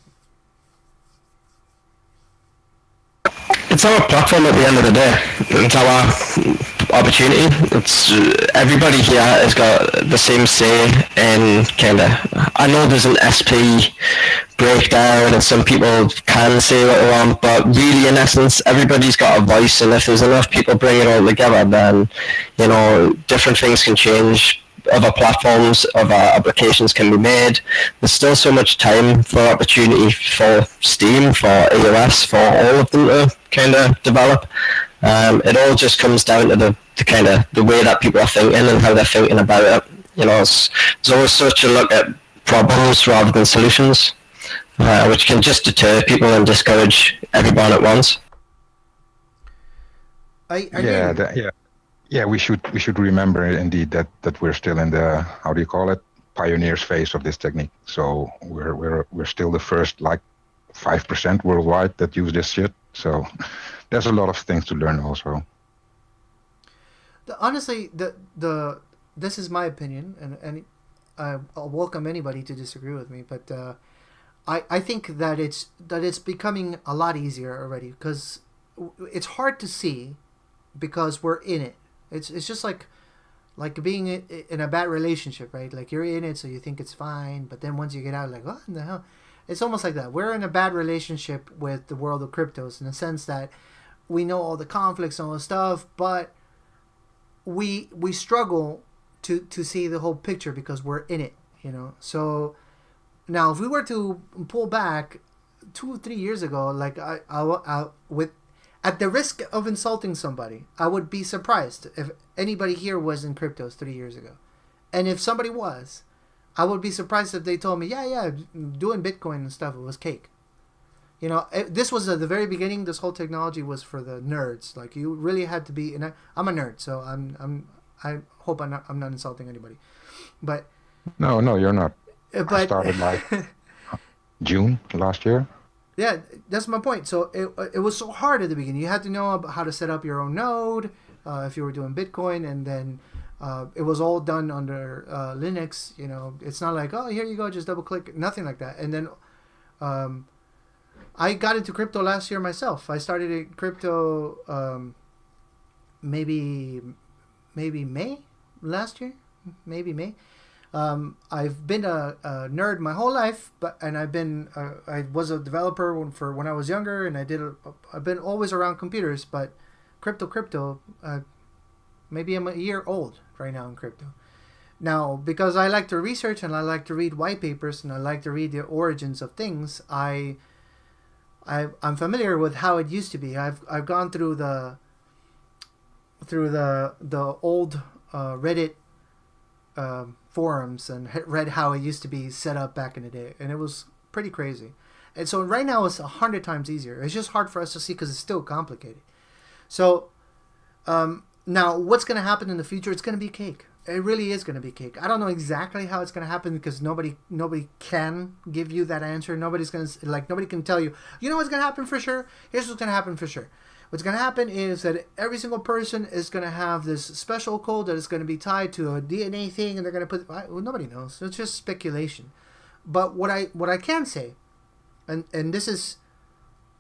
Speaker 3: It's our platform at the end of the day. It's our opportunity. It's everybody here has got the same say in I know there's an SP breakdown and some people can say what they want, but really in essence everybody's got a voice, and if there's enough people bring it all together, then different things can change. Other platforms, other applications can be made. There's still so much time for opportunity for Steam, for iOS, for all of them to kind of develop. It all just comes down to the way that people are thinking and how they're thinking about it. It's always such a look at problems rather than solutions, which can just deter people and discourage everyone at once.
Speaker 4: Yeah, we should remember indeed that we're still in the, how do you call it, pioneers phase of this technique. So we're still the first 5% worldwide that use this shit. So there's a lot of things to learn also.
Speaker 2: Honestly, this is my opinion, and I'll welcome anybody to disagree with me, but I think that it's becoming a lot easier already, because it's hard to see because we're in it. It's just like being in a bad relationship, right? Like you're in it, so you think it's fine, but then once you get out, like, what in the hell? It's almost like that. We're in a bad relationship with the world of cryptos in the sense that we know all the conflicts and all the stuff, but we struggle to see the whole picture because we're in it, you know. So now, if we were to pull back 2 or 3 years ago, like I with at the risk of insulting somebody, I would be surprised if anybody here was in cryptos 3 years ago, and if somebody was, I would be surprised if they told me, yeah, doing Bitcoin and stuff, it was cake. You know, this was at the very beginning. This whole technology was for the nerds. Like, you really had to be. And I'm a nerd, so I hope I'm not insulting anybody. But
Speaker 4: No, you're not. I
Speaker 2: but
Speaker 4: started like June last year.
Speaker 2: yeah, that's my point. So it was so hard at the beginning. You had to know how to set up your own node if you were doing Bitcoin, and then it was all done under Linux. You know, it's not like, oh, here you go, just double click, nothing like that. And then I got into crypto last year myself. I started in crypto maybe May last year, maybe May. I've been a nerd my whole life, and I was a developer when I was younger, and I've been always around computers, but crypto. Maybe I'm a year old right now in crypto. Now, because I like to research and I like to read white papers and I like to read the origins of things, I'm familiar with how it used to be. I've gone through the old Reddit forums and read how it used to be set up back in the day, and it was pretty crazy. And so right now it's 100 times easier. It's just hard for us to see because it's still complicated. So now what's going to happen in the future? It's going to be cake. It really is going to be cake. I don't know exactly how it's going to happen because nobody can give you that answer. Nobody can tell you, you know what's going to happen for sure? Here's what's going to happen for sure. What's going to happen is that every single person is going to have this special code that is going to be tied to a DNA thing, and they're going to put. Well, nobody knows. It's just speculation. But what I can say, and this is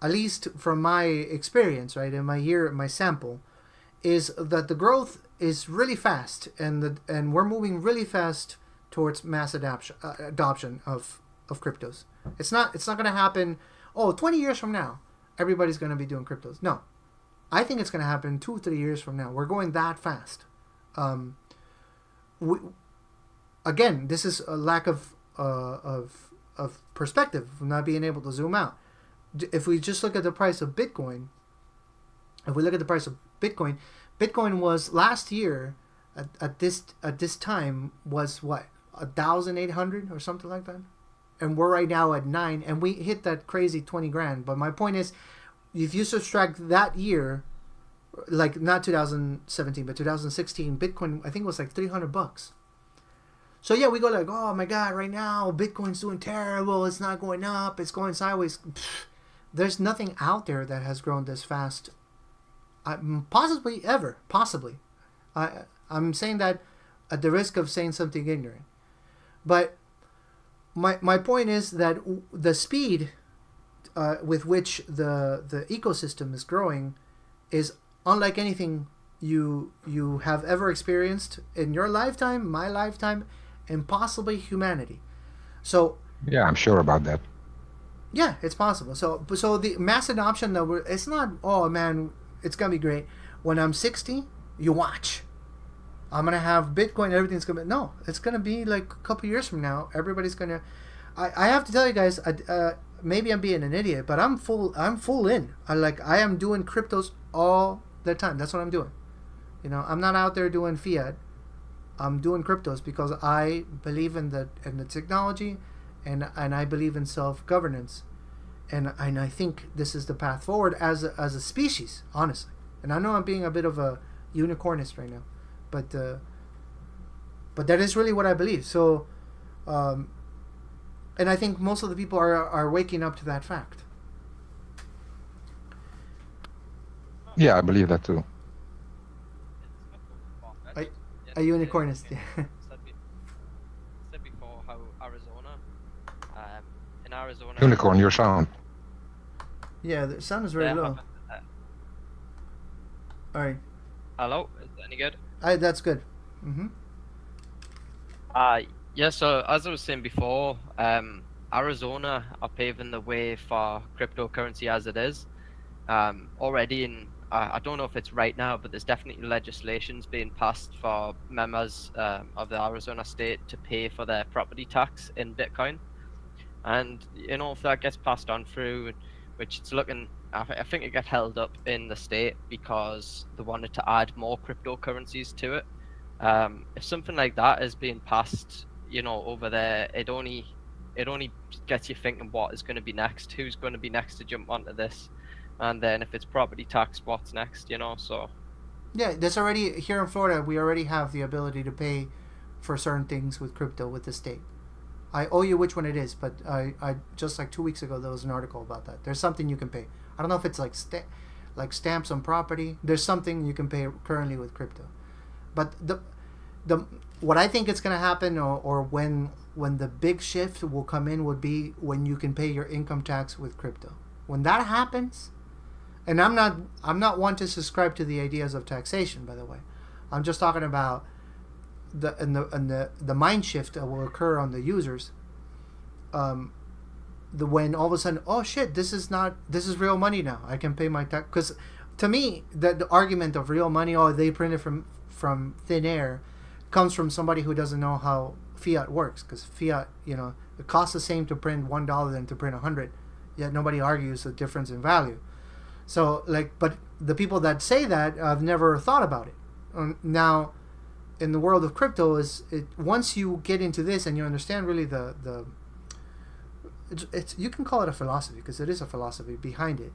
Speaker 2: at least from my experience, right, in my sample, is that the growth is really fast, and we're moving really fast towards mass adoption of cryptos. It's not going to happen. 20 years from now, everybody's going to be doing cryptos. No. I think it's going to happen 2-3 years from now. We're going that fast. Again, this is a lack of perspective, of not being able to zoom out. If we just look at the price of Bitcoin, Bitcoin was last year at this time was what, 1,800 or something like that, and we're right now at 9, and we hit that crazy 20 grand. But my point is, if you subtract that year, like not 2017 but 2016, Bitcoin I think was like $300. So yeah, we go like, oh my god, right now Bitcoin's doing terrible, it's not going up, it's going sideways. There's nothing out there that has grown this fast, possibly. I'm saying that at the risk of saying something ignorant, but my point is that the speed with which the ecosystem is growing is unlike anything you have ever experienced in your lifetime, my lifetime, and possibly humanity. So
Speaker 4: Yeah, I'm sure about that.
Speaker 2: yeah, it's possible. So the mass adoption it's not, oh man, it's gonna be great. When I'm 60, you watch. I'm gonna have Bitcoin. Everything's gonna be, no. It's gonna be like a couple years from now. Everybody's gonna. I have to tell you guys. Maybe I'm being an idiot, but I'm full in. I am doing cryptos all the time. That's what I'm doing. You know, I'm not out there doing fiat. I'm doing cryptos because I believe in the technology, and I believe in self-governance, and I think this is the path forward as a species, honestly. And I know I'm being a bit of a unicornist right now, but that is really what I believe. So, and I think most of the people are waking up to that fact.
Speaker 4: Yeah, I believe that too.
Speaker 2: A unicornist.
Speaker 3: Said before how Arizona, in Arizona.
Speaker 4: Unicorn, your sound.
Speaker 2: Yeah, the sound is very low. All right.
Speaker 3: Hello, is that any good?
Speaker 2: That's good. Mm-hmm.
Speaker 3: Yeah, so as I was saying before, Arizona are paving the way for cryptocurrency as it is. Already I don't know if it's right now, but there's definitely legislations being passed for members of the Arizona state to pay for their property tax in Bitcoin. And if that gets passed on through, which it's looking, I think it got held up in the state because they wanted to add more cryptocurrencies to it. If something like that is being passed, over there, it only gets you thinking what is going to be next, who's going to be next to jump onto this, and then if it's property tax, what's next? So.
Speaker 2: Yeah, that's already here in Florida. We already have the ability to pay for certain things with crypto with the state. I owe you which one it is, but I just like 2 weeks ago there was an article about that. There's something you can pay. I don't know if it's like stamps on property. There's something you can pay currently with crypto, but the what I think it's going to happen, or when the big shift will come in, would be when you can pay your income tax with crypto. When that happens, and I'm not one to subscribe to the ideas of taxation, by the way. I'm just talking about the mind shift that will occur on the users. When all of a sudden, oh shit, this is real money now. I can pay my tax. Because to me, the argument of real money, oh, they printed from thin air, comes from somebody who doesn't know how fiat works. Because fiat, it costs the same to print $1 than to print 100. Yet nobody argues the difference in value. So but the people that say that have never thought about it. Now, in the world of crypto, once you get into this and you understand really it's you can call it a philosophy, because it is a philosophy behind it,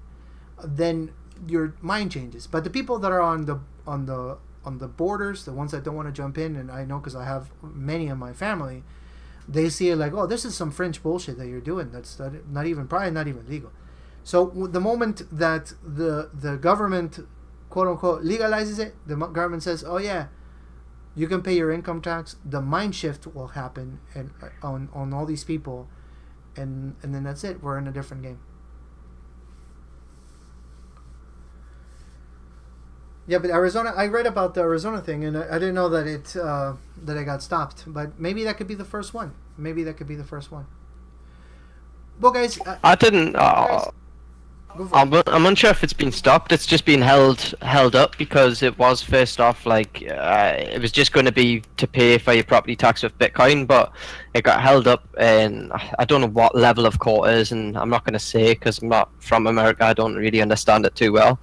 Speaker 2: then your mind changes. But the people that are on the borders, the ones that don't want to jump in, and I know because I have many in my family, they see it like, oh, this is some fringe bullshit that you're doing. That's probably not even legal. So the moment that the government, quote unquote, legalizes it, the government says, oh yeah, you can pay your income tax, the mind shift will happen and on all these people, and then that's it. We're in a different game. Yeah, but Arizona, I read about the Arizona thing, and I didn't know that it got stopped. But maybe that could be the first one. Well, guys,
Speaker 3: I didn't. I'm unsure if it's been stopped. It's just been held up because it was first off it was just going to be to pay for your property tax with Bitcoin, but it got held up, and I don't know what level of court is, and I'm not going to say because I'm not from America. I don't really understand it too well,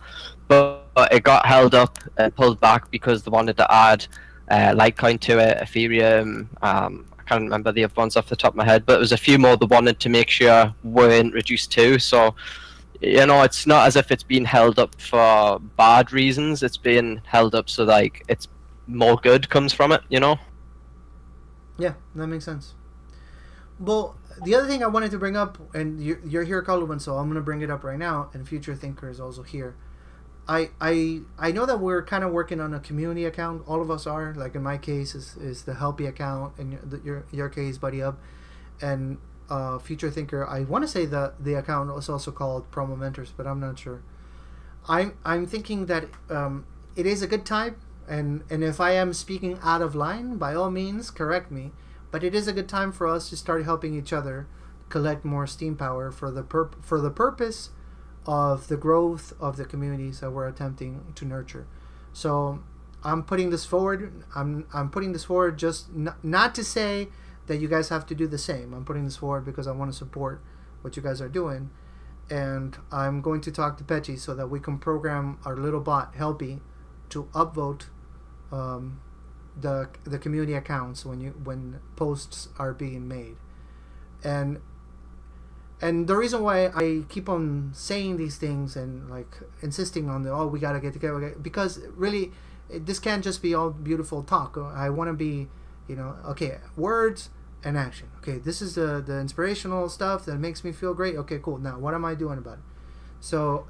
Speaker 3: but it got held up and pulled back because they wanted to add Litecoin to it, Ethereum. I can't remember the other ones off the top of my head, but there was a few more they wanted to make sure were introduced too. So. It's not as if it's been held up for bad reasons. It's been held up so it's more good comes from it.
Speaker 2: Yeah, that makes sense. Well, the other thing I wanted to bring up, and you're here, Calvin, so I'm going to bring it up right now, and Future Thinker is also here. I know that we're kind of working on a community account. All of us are. Like in my case is the Helpie account, and your case, Buddy Up, and Future Thinker. I want to say the account is also called Promo Mentors, but I'm not sure. I'm thinking that it is a good time, and if I am speaking out of line, by all means correct me. But it is a good time for us to start helping each other collect more steam power for the purpose of the growth of the communities that we're attempting to nurture. So I'm putting this forward. I'm putting this forward just not to say that you guys have to do the same. I'm putting this forward because I want to support what you guys are doing, and I'm going to talk to Petchy so that we can program our little bot Helpie to upvote the community accounts when posts are being made, and the reason why I keep on saying these things and insisting on we gotta get together, because really this can't just be all beautiful talk. I want to be okay, words and action. Okay, this is the inspirational stuff that makes me feel great. Okay, cool. Now, what am I doing about it? So,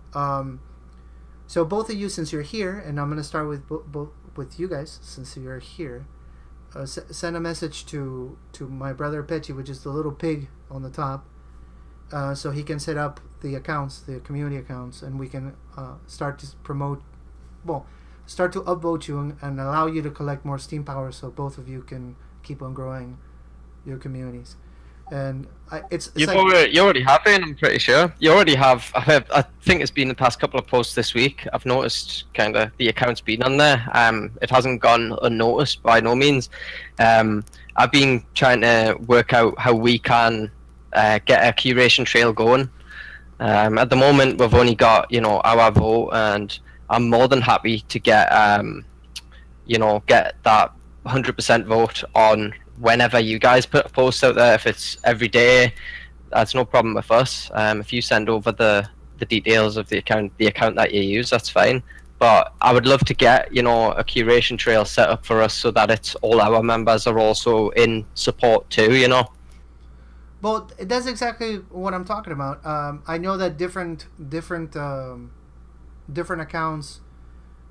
Speaker 2: so both of you, since you're here, and I'm gonna start with you guys, since you're here, send a message to my brother Petchy, which is the little pig on the top, so he can set up the accounts, the community accounts, and we can start to start to upvote you and allow you to collect more steam power, so both of you can keep on growing your communities. and it's
Speaker 3: You
Speaker 2: like,
Speaker 3: already have been, I'm pretty sure. You already have. I think it's been the past couple of posts this week. I've noticed kind of the account's been on there. It hasn't gone unnoticed by no means. I've been trying to work out how we can get a curation trail going. At the moment, we've only got our vote, and I'm more than happy to get get that 100% vote on whenever you guys put a post out there. If it's every day, that's no problem with us. If you send over the details of the account that you use, that's fine. But I would love to get a curation trail set up for us so that it's all our members are also in support too.
Speaker 2: well, that's exactly what I'm talking about. I know that different accounts,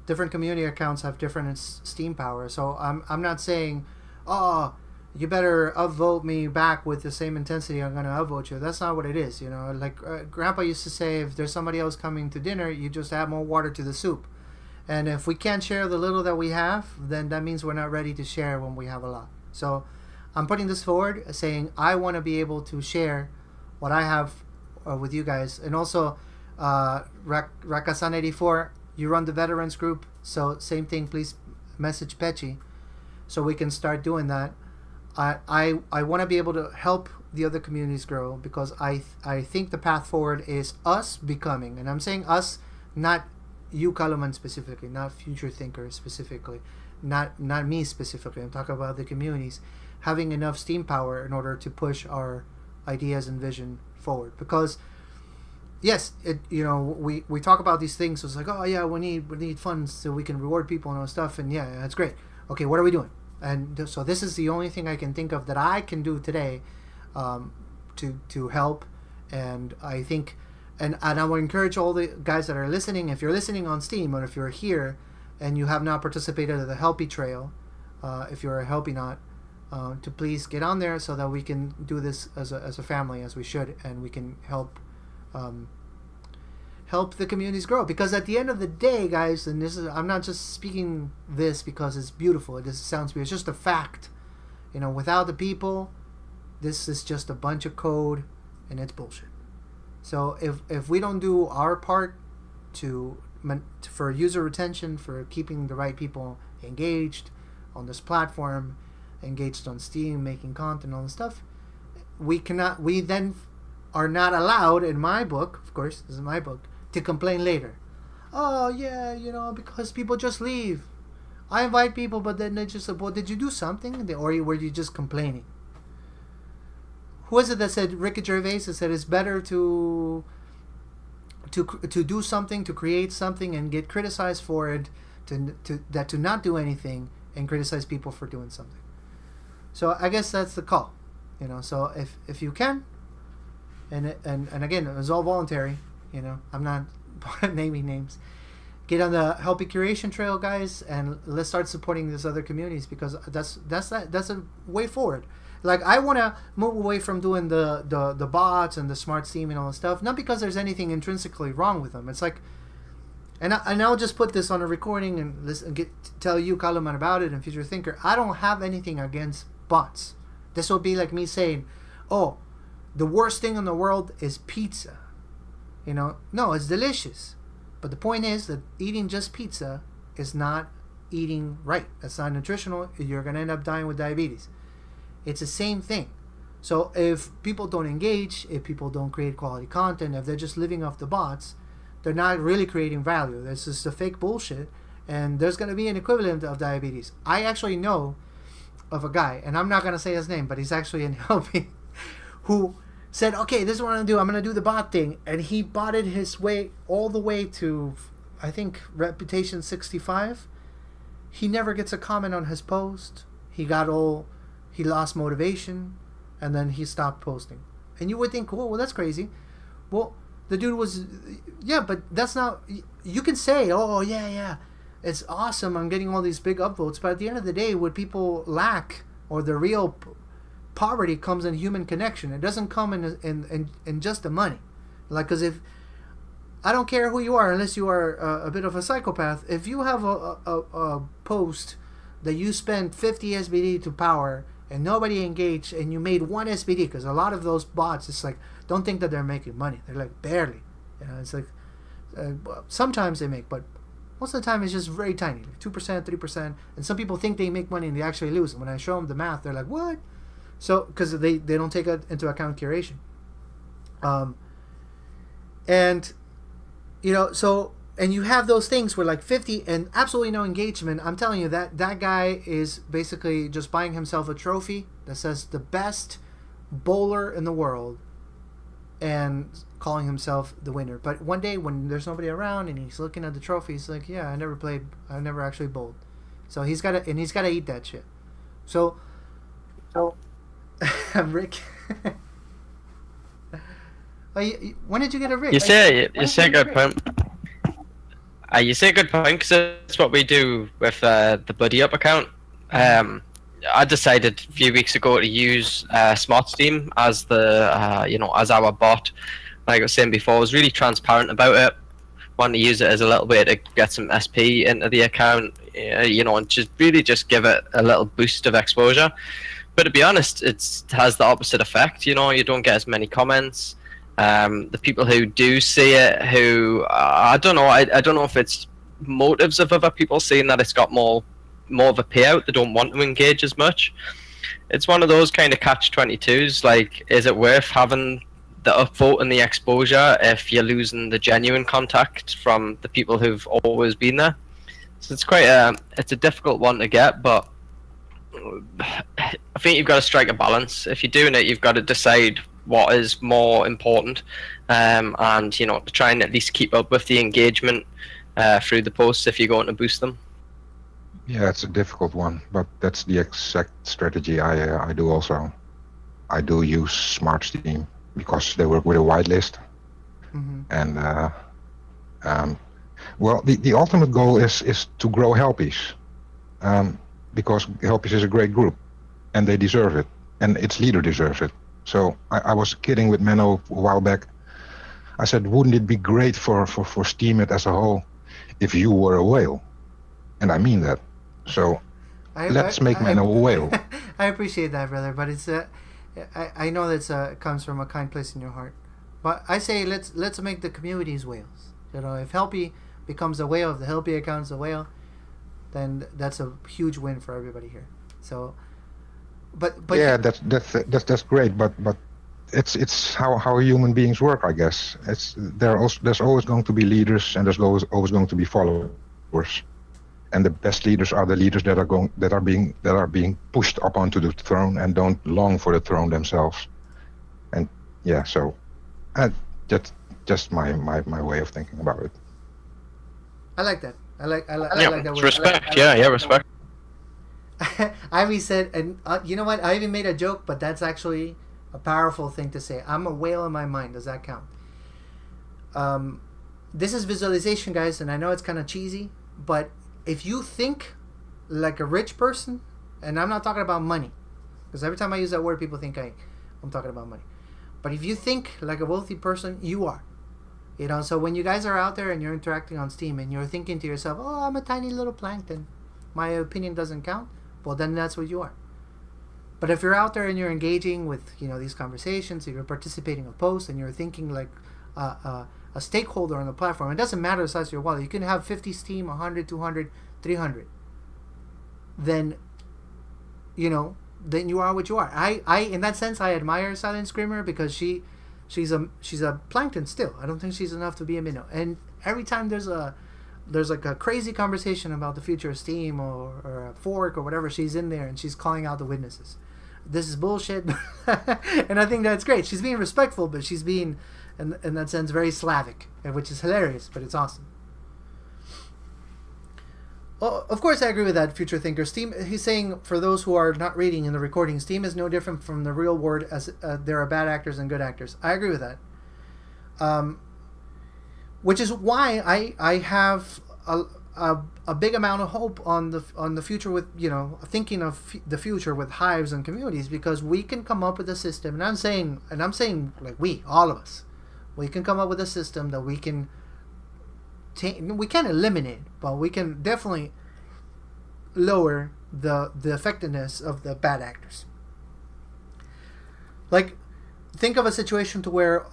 Speaker 2: different community accounts have different Steam power. So I'm not saying, oh, you better upvote me back with the same intensity I'm going to upvote you. That's not what it is. Like Grandpa used to say, if there's somebody else coming to dinner, you just add more water to the soup. And if we can't share the little that we have, then that means we're not ready to share when we have a lot. So I'm putting this forward, saying I want to be able to share what I have with you guys. And also, Rakasan84, you run the veterans group. So same thing, please message Pechi so we can start doing that. I want to be able to help the other communities grow, because I think the path forward is us becoming, and I'm saying us, not you, Kalaman, specifically, not Future Thinker specifically, not me specifically. I'm talking about the communities having enough steam power in order to push our ideas and vision forward. Because yes, we talk about these things. So it's like, oh yeah, we need funds so we can reward people and all stuff, and yeah, that's great. Okay, what are we doing? And so this is the only thing I can think of that I can do today to help. And I think, and I will encourage all the guys that are listening, if you're listening on Steam or if you're here and you have not participated in the Helpie Trail, if you're a Helpienaut, to please get on there so that we can do this as a family, as we should, and we can help the communities grow. Because at the end of the day, guys, and I'm not just speaking this because it's beautiful, it just sounds beautiful, it's just a fact. Without the people, this is just a bunch of code and it's bullshit. So if we don't do our part for user retention, for keeping the right people engaged on this platform, engaged on Steam, making content, all this stuff, we then are not allowed, in my book, of course, this is my book, to complain later. Oh yeah, because people just leave. I invite people, but then they just say, well, did you do something? Or were you just complaining? Who was it that said, Ricky Gervais said it's better to do something, to create something and get criticized for it, to not do anything and criticize people for doing something. So I guess that's the call. So if you can, and again, it's all voluntary. I'm not naming names. Get on the Helpie Curation Trail, guys, and let's start supporting these other communities, because that's a way forward. Like, I want to move away from doing the bots and the smart Steam and all that stuff, not because there's anything intrinsically wrong with them. It's like, and I'll just put this on a recording and tell you, Kalaman, about it, and Future Thinker. I don't have anything against bots. This will be like me saying, oh, the worst thing in the world is pizza. No, it's delicious. But the point is that eating just pizza is not eating right. That's not nutritional. You're going to end up dying with diabetes. It's the same thing. So if people don't engage, if people don't create quality content, if they're just living off the bots, they're not really creating value. This is the fake bullshit, and there's going to be an equivalent of diabetes. I actually know of a guy, and I'm not going to say his name, but he's actually in Helpie, who said, okay, this is what I'm going to do. I'm going to do the bot thing. And he botted his way all the way to, I think, Reputation 65. He never gets a comment on his post. He lost motivation, and then he stopped posting. And you would think, well, that's crazy. Well, the dude was, yeah, but that's not, you can say, oh, yeah, it's awesome, I'm getting all these big upvotes, but at the end of the day, what people lack, or the real poverty, comes in human connection. It doesn't come in just the money. Like, because if, I don't care who you are, unless you are a bit of a psychopath, if you have a post that you spend 50 SBD to power, and nobody engaged, and you made one SPD, because a lot of those bots, it's like, don't think that they're making money. They're like barely. It's like sometimes they make, but most of the time it's just very tiny, like 2%, 3%. And some people think they make money and they actually lose. And when I show them the math, they're like, what? So, because they don't take into account curation. And, so, and you have those things where like 50 and absolutely no engagement. I'm telling you that guy is basically just buying himself a trophy that says the best bowler in the world and calling himself the winner. But one day when there's nobody around and he's looking at the trophy, he's like, yeah, I never actually bowled. So he's got to eat that shit. So Rick. When did you get a Rick?
Speaker 3: You say a good point. You say a good point, because that's what we do with the Buddy Up account. I decided a few weeks ago to use Smart Steam as the as our bot. Like I was saying before, I was really transparent about it. Wanted to use it as a little way to get some SP into the account, and just give it a little boost of exposure. But to be honest, it has the opposite effect. You don't get as many comments. The people who do see it, who I don't know. I don't know if it's motives of other people seeing that it's got more of a payout. They don't want to engage as much. It's one of those kind of catch-22s. Like, is it worth having the upvote and the exposure if you're losing the genuine contact from the people who've always been there? So it's quite it's a difficult one to get, but I think you've got to strike a balance. If you're doing it, you've got to decide what is more important, and to try and at least keep up with the engagement through the posts if you're going to boost them.
Speaker 4: Yeah, it's a difficult one, but that's the exact strategy I do also. I do use Smart Steam because they work with a whitelist.
Speaker 2: Mm-hmm.
Speaker 4: And the ultimate goal is to grow Helpies, because Helpies is a great group and they deserve it, and its leader deserves it. So I was kidding with Menno a while back. I said, wouldn't it be great for Steemit as a whole if you were a whale? And I mean that. So let's make Menno a whale.
Speaker 2: I appreciate that, brother, but it's I know that it comes from a kind place in your heart. But I say let's make the communities whales. If Helpie becomes a whale, if the Helpie account's a whale, then that's a huge win for everybody here. So, but
Speaker 4: yeah, that's great. But it's how human beings work, I guess. There's always going to be leaders, and there's always going to be followers. And the best leaders are the leaders that are being pushed up onto the throne and don't long for the throne themselves. And yeah, so that's just my way of thinking about it.
Speaker 2: I like that. I like that word.
Speaker 3: Respect. Yeah, respect.
Speaker 2: Ivy said, and you know what? I even made a joke, but that's actually a powerful thing to say. I'm a whale in my mind. Does that count? This is visualization, guys, and I know it's kind of cheesy, but if you think like a rich person, and I'm not talking about money, because every time I use that word, people think I'm talking about money. But if you think like a wealthy person, you are. So when you guys are out there and you're interacting on Steam and you're thinking to yourself, oh, I'm a tiny little plankton, my opinion doesn't count, well, then that's what you are. But if you're out there and you're engaging with these conversations, if you're participating in posts and you're thinking like a stakeholder on the platform, it doesn't matter the size of your wallet. You can have 50 Steam, 100, 200, 300. Then you are what you are. I in that sense, I admire Silent Screamer because she's a plankton still. I don't think she's enough to be a minnow. And every time there's like a crazy conversation about the future of Steam or a fork or whatever, she's in there and she's calling out the witnesses. This is bullshit. And I think that's great. She's being respectful, but she's being, in that sense, very Slavic, which is hilarious, but it's awesome. Well, of course, I agree with that, Future Thinker. Steam, he's saying, for those who are not reading in the recording, Steam is no different from the real world, as there are bad actors and good actors. I agree with that. Which is why I have a big amount of hope on the future with, thinking of the future with hives and communities, because we can come up with a system, and I'm saying like all of us, we can come up with a system that we can eliminate, but we can definitely lower the effectiveness of the bad actors. Like, think of a situation to where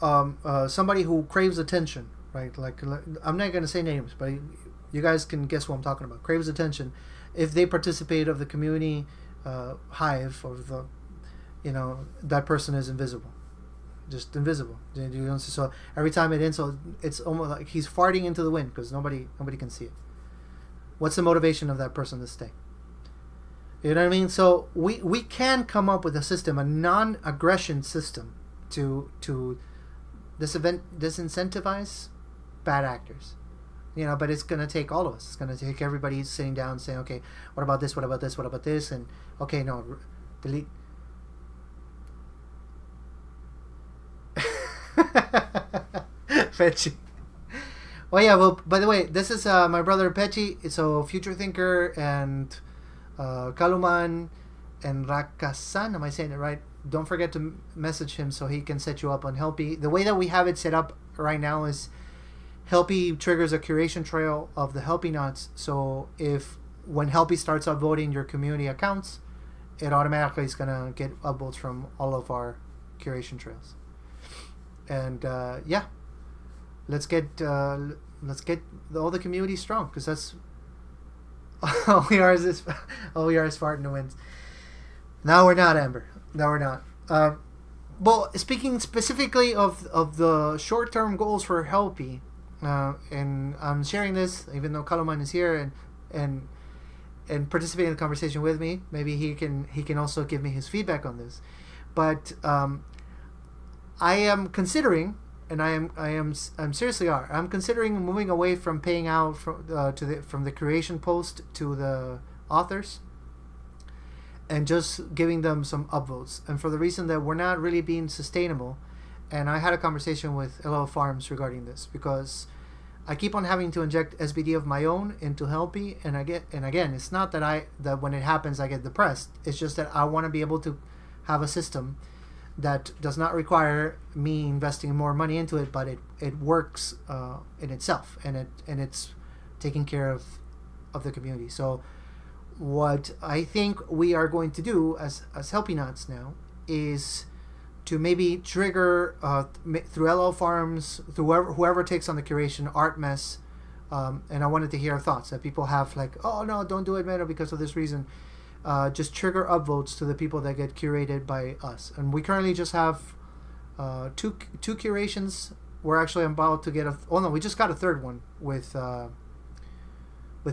Speaker 2: somebody who craves attention, right? Like, I'm not going to say names, but you guys can guess what I'm talking about. Craves attention. If they participate of the community hive or the, that person is invisible, just invisible. So every time it ends, so it's almost like he's farting into the wind because nobody can see it. What's the motivation of that person to stay? You know what I mean? So we can come up with a system, a non-aggression system, to disincentivize bad actors. But it's going to take all of us. It's going to take everybody sitting down and saying, okay, what about this? What about this? What about this? And okay, no, delete. Pechi. Oh yeah, well, by the way, this is my brother Pechi. So Future Thinker and Kaluman and Rakasan. Am I saying it right? Don't forget to message him so he can set you up on Helpie. The way that we have it set up right now is Helpie triggers a curation trail of the Helpienauts. So when Helpie starts upvoting your community accounts, it automatically is gonna get upvotes from all of our curation trails. And let's get all the community strong, because that's all we are is farting the winds. No, we're not, Amber. No, we're not. Well, speaking specifically of the short-term goals for Helpie, and I'm sharing this even though Kaloman is here and participating in the conversation with me. Maybe he can also give me his feedback on this. But I am considering, and I'm seriously I'm considering moving away from paying out from the creation post to the authors, and just giving them some upvotes. And for the reason that we're not really being sustainable. And I had a conversation with LL Farms regarding this, because I keep on having to inject SBD of my own into Helpie, and again, it's not that when it happens I get depressed. It's just that I want to be able to have a system that does not require me investing more money into it, but it works in itself, and it's taking care of the community. So what I think we are going to do as Helpienauts now is to maybe trigger through LL Farms, through whoever takes on the curation, Art Mess, and I wanted to hear thoughts that people have, like, oh no, don't do it, Meta, because of this reason. Just trigger upvotes to the people that get curated by us. And we currently just have two curations. We're actually about to get we just got a third one with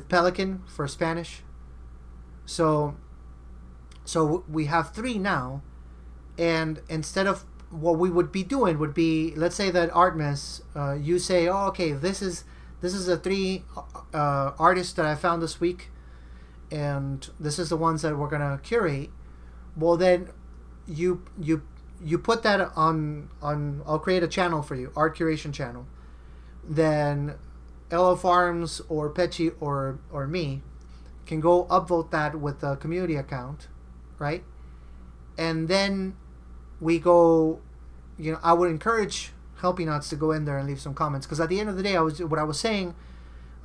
Speaker 2: Pelican for Spanish. So we have 3 now. And instead of what we would be doing would be, let's say that Artemis, you say, oh, okay, this is the 3 artists that I found this week, and this is the ones that we're gonna curate. Well, then you put that on. I'll create a channel for you, art curation channel. Then LL Farms or Pechi or me can go upvote that with the community account, right? And then we go, I would encourage Helpienauts to go in there and leave some comments, because at the end of the day, what I was saying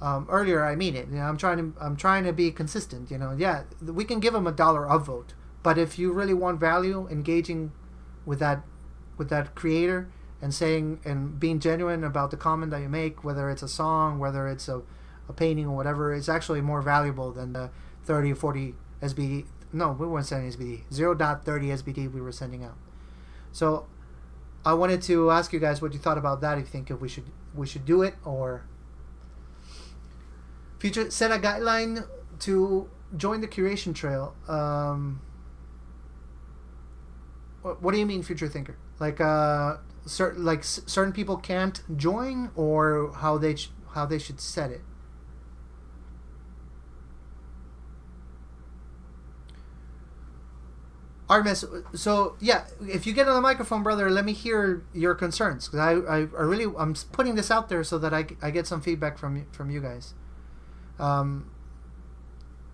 Speaker 2: earlier, I mean it. I'm trying to be consistent. Yeah, we can give them $1 upvote, but if you really want value, engaging with that creator and saying and being genuine about the comment that you make, whether it's a song, whether it's a painting or whatever, it's actually more valuable than the 30 or 40 SBD. No, we weren't sending SBD. 0.30 SBD we were sending out. So I wanted to ask you guys what you thought about that. If you think we should do it, or set a guideline to join the curation trail. What do you mean, future thinker? Like certain people can't join, or how they should set it? Artemis, so yeah, if you get on the microphone, brother, let me hear your concerns, because I'm putting this out there so that I get some feedback from you guys.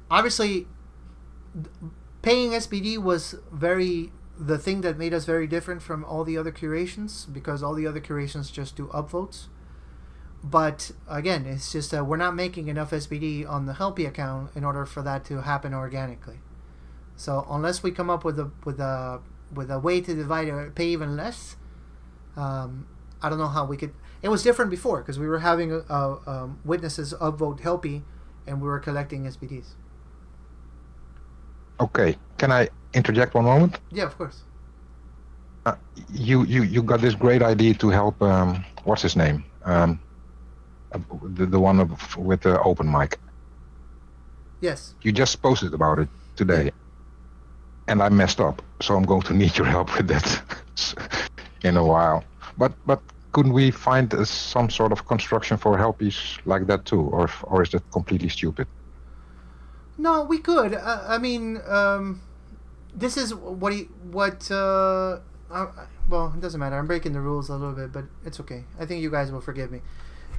Speaker 2: Obviously, paying SBD was the thing that made us very different from all the other curations, because all the other curations just do upvotes. But again, it's just that we're not making enough SBD on the Helpie account in order for that to happen organically. So unless we come up with a a way to divide or pay even less. I don't know how we could. It was different before because we were having witnesses upvote Helpie, and we were collecting SPDs.
Speaker 4: Okay, can I interject one moment?
Speaker 2: Yeah, of course.
Speaker 4: You got this great idea to help. What's his name? The one with the open mic.
Speaker 2: Yes.
Speaker 4: You just posted about it today, and I messed up. So I'm going to need your help with that in a while. But couldn't we find some sort of construction for Helpies like that too, or is that completely stupid?
Speaker 2: No, we could. I mean, this is what well, it doesn't matter. I'm breaking the rules a little bit, but it's okay. I think you guys will forgive me.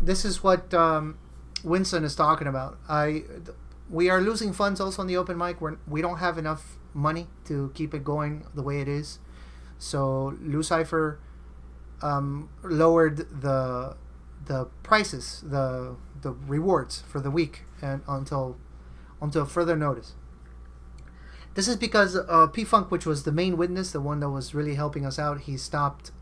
Speaker 2: This is what Winston is talking about. We are losing funds also on the open mic. We don't have enough money to keep it going the way it is. So Lucifer lowered the prices, the rewards for the week, and until further notice. This is because P-Funk, which was the main witness, the one that was really helping us out, he stopped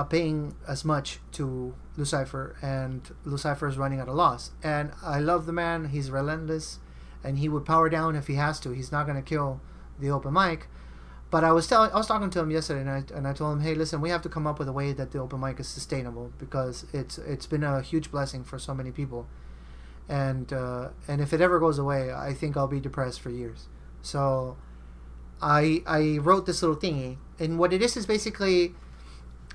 Speaker 2: paying as much to Lucifer, and Lucifer is running at a loss. And I love the man. He's relentless, and he would power down if he has to. He's not going to kill the open mic. But I was talking to him yesterday, and I told him, hey, listen, we have to come up with a way that the open mic is sustainable, because it's been a huge blessing for so many people. And if it ever goes away, I think I'll be depressed for years. So I wrote this little thingy, and what it is basically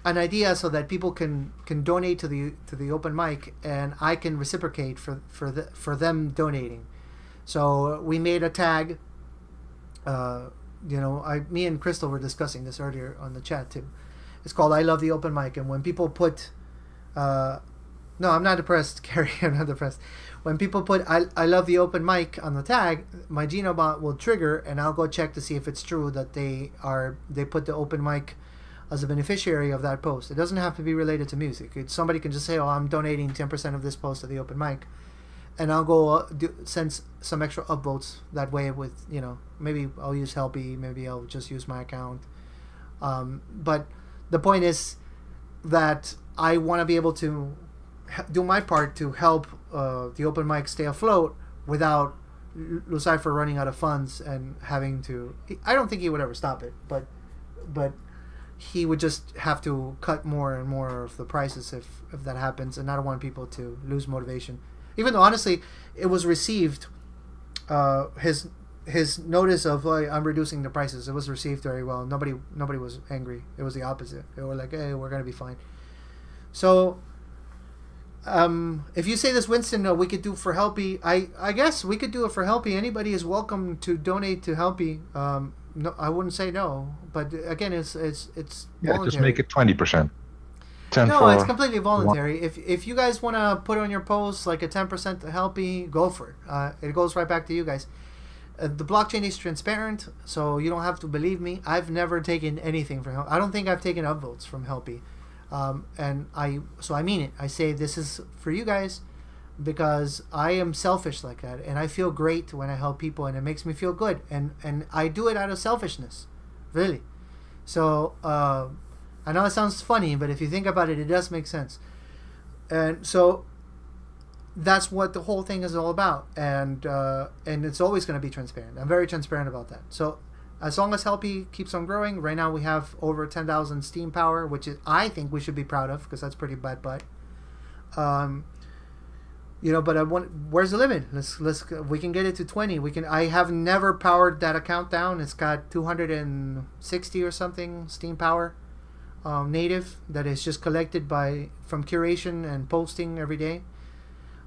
Speaker 2: an idea so that people can donate to the open mic, and I can reciprocate for them donating. So we made a tag. Me and Crystal were discussing this earlier on the chat too. It's called "I Love the Open Mic," and when people put, no, I'm not depressed, Carrie. I'm not depressed. When people put I love the open mic on the tag, my Genobot will trigger, and I'll go check to see if it's true that they put the open mic as a beneficiary of that post. It doesn't have to be related to music. Somebody can just say, I'm donating 10% of this post to the open mic, and I'll go send some extra upvotes that way with, maybe I'll use Helpie, maybe I'll just use my account. But the point is that I want to be able to do my part to help the open mic stay afloat without Lucifer running out of funds and having to. I don't think he would ever stop it, but he would just have to cut more and more of the prices if that happens, and I don't want people to lose motivation. Even though honestly, it was received. His notice of I'm reducing the prices. It was received very well. Nobody was angry. It was the opposite. They were like, hey, we're gonna be fine. So. If you say this, Winston, we could do for Helpie. I guess we could do it for Helpie. Anybody is welcome to donate to Helpie. No, I wouldn't say no, but again, it's voluntary.
Speaker 4: Just make it 20%.
Speaker 2: No, it's completely voluntary. If you guys want to put on your post like a 10% to Helpie, go for it. It goes right back to you guys. The blockchain is transparent, so you don't have to believe me. I've never taken anything from Helpie. I don't think I've taken upvotes from Helpie. And I mean it. I say this is for you guys because I am selfish like that, and I feel great when I help people, and it makes me feel good, and I do it out of selfishness, really. So I know it sounds funny, but if you think about it, it does make sense. And so that's what the whole thing is all about, and it's always going to be transparent. I'm very transparent about that. So as long as Helpie keeps on growing, right now we have over 10,000 Steam power, which is I think we should be proud of because that's pretty bad. But, but I want. Where's the limit? We can get it to 20. I have never powered that account down. It's got 260 or something Steam power, native, that is just collected from curation and posting every day.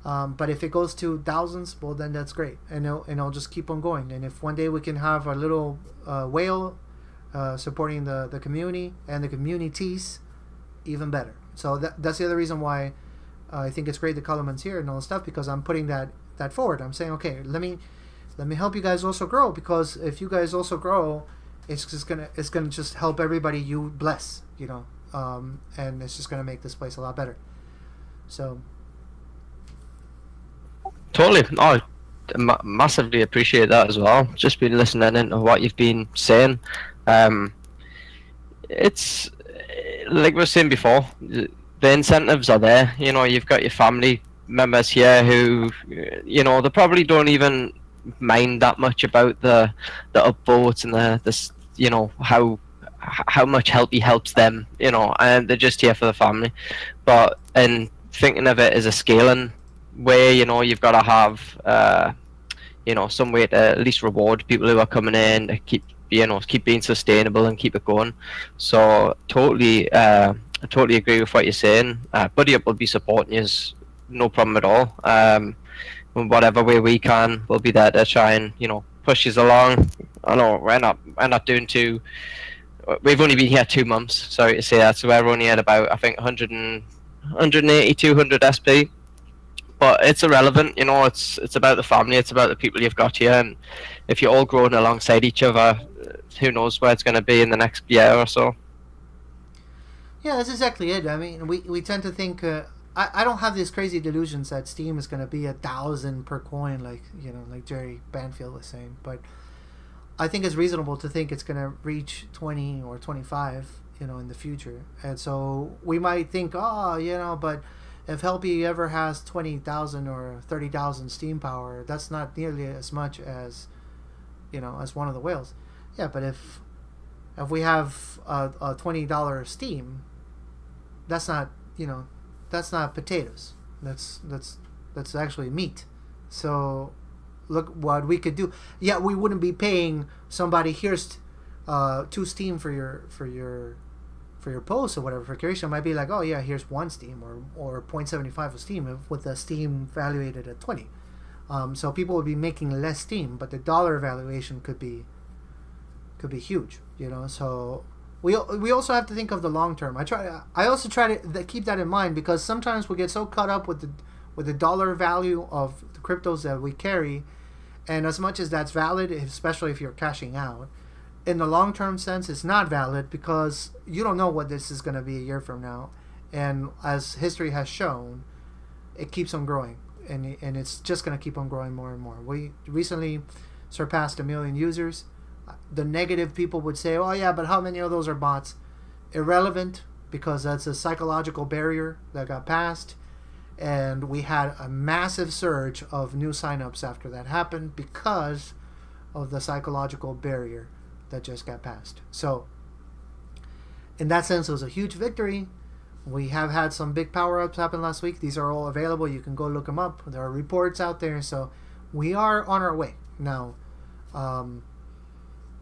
Speaker 2: But if it goes to thousands, well, then that's great, and I'll just keep on going. And if one day we can have a little whale supporting the community and the communities, even better. So that's the other reason why I think it's great the Column's here and all the stuff, because I'm putting that forward. I'm saying, okay, let me help you guys also grow, because if you guys also grow, it's gonna just help everybody you bless, and it's just gonna make this place a lot better. So.
Speaker 3: Totally. Oh, massively appreciate that as well. Just been listening into what you've been saying. Um, it's like we were saying before, the incentives are there. You know, you've got your family members here who, you know, they probably don't even mind that much about the upvotes and you know, how much Helpy helps them. You know, and they're just here for the family. But and thinking of it as a scaling way, you know, you've got to have you know, some way to at least reward people who are coming in to keep, you know, keep being sustainable and keep it going. So I totally agree with what you're saying. Buddy Up will be supporting you, no problem at all. In whatever way we can, we'll be there to try and, you know, push us along. I know we're not doing too. We've only been here 2 months. Sorry to say that. So we're only at about, I think, 180, 200 SP. But it's irrelevant, you know. It's about the family. It's about the people you've got here, and if you're all growing alongside each other, who knows where it's going to be in the next year or so.
Speaker 2: Yeah, that's exactly it. I mean, we tend to think. I don't have these crazy delusions that Steam is going to be 1,000 per coin, like, you know, like Jerry Banfield was saying. But I think it's reasonable to think it's going to reach 20 or 25, you know, in the future. And so we might think, oh, you know, but if Helpy ever has 20,000 or 30,000 Steam power, that's not nearly as much as, you know, as one of the whales. Yeah, but if we have a $20 Steam, that's not, you know, that's not potatoes. That's actually meat. So look what we could do. Yeah, we wouldn't be paying somebody, here's 2 Steam for your post or whatever for curation. It might be like, oh yeah, here's 1 Steam or 0.75 of Steam with the Steam valuated at 20. So people would be making less Steam, but the dollar valuation could be huge, you know. So we also have to think of the long term. I also try to keep that in mind, because sometimes we get so caught up with the dollar value of the cryptos that we carry, and as much as that's valid, especially if you're cashing out, in the long-term sense, it's not valid, because you don't know what this is going to be a year from now. And as history has shown, it keeps on growing. And it's just going to keep on growing more and more. We recently surpassed 1 million users. The negative people would say, oh yeah, but how many of those are bots? Irrelevant, because that's a psychological barrier that got passed. And we had a massive surge of new signups after that happened, because of the psychological barrier that just got passed. So in that sense, it was a huge victory. We have had some big power-ups happen last week. These are all available. You can go look them up. There are reports out there. So we are on our way. Now,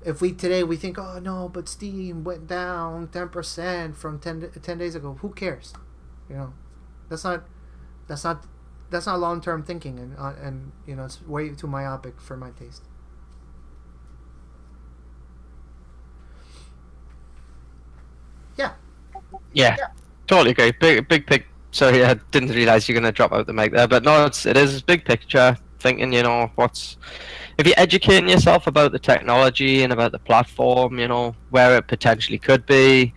Speaker 2: if we think, oh no, but Steam went down 10% from 10 days ago, who cares? You know, that's not long-term thinking, and you know, it's way too myopic for my taste.
Speaker 3: Yeah, totally agree. Big. Sorry, I didn't realize you're gonna drop out the mic there, but no, it is big picture thinking. You know, if you're educating yourself about the technology and about the platform, you know, where it potentially could be,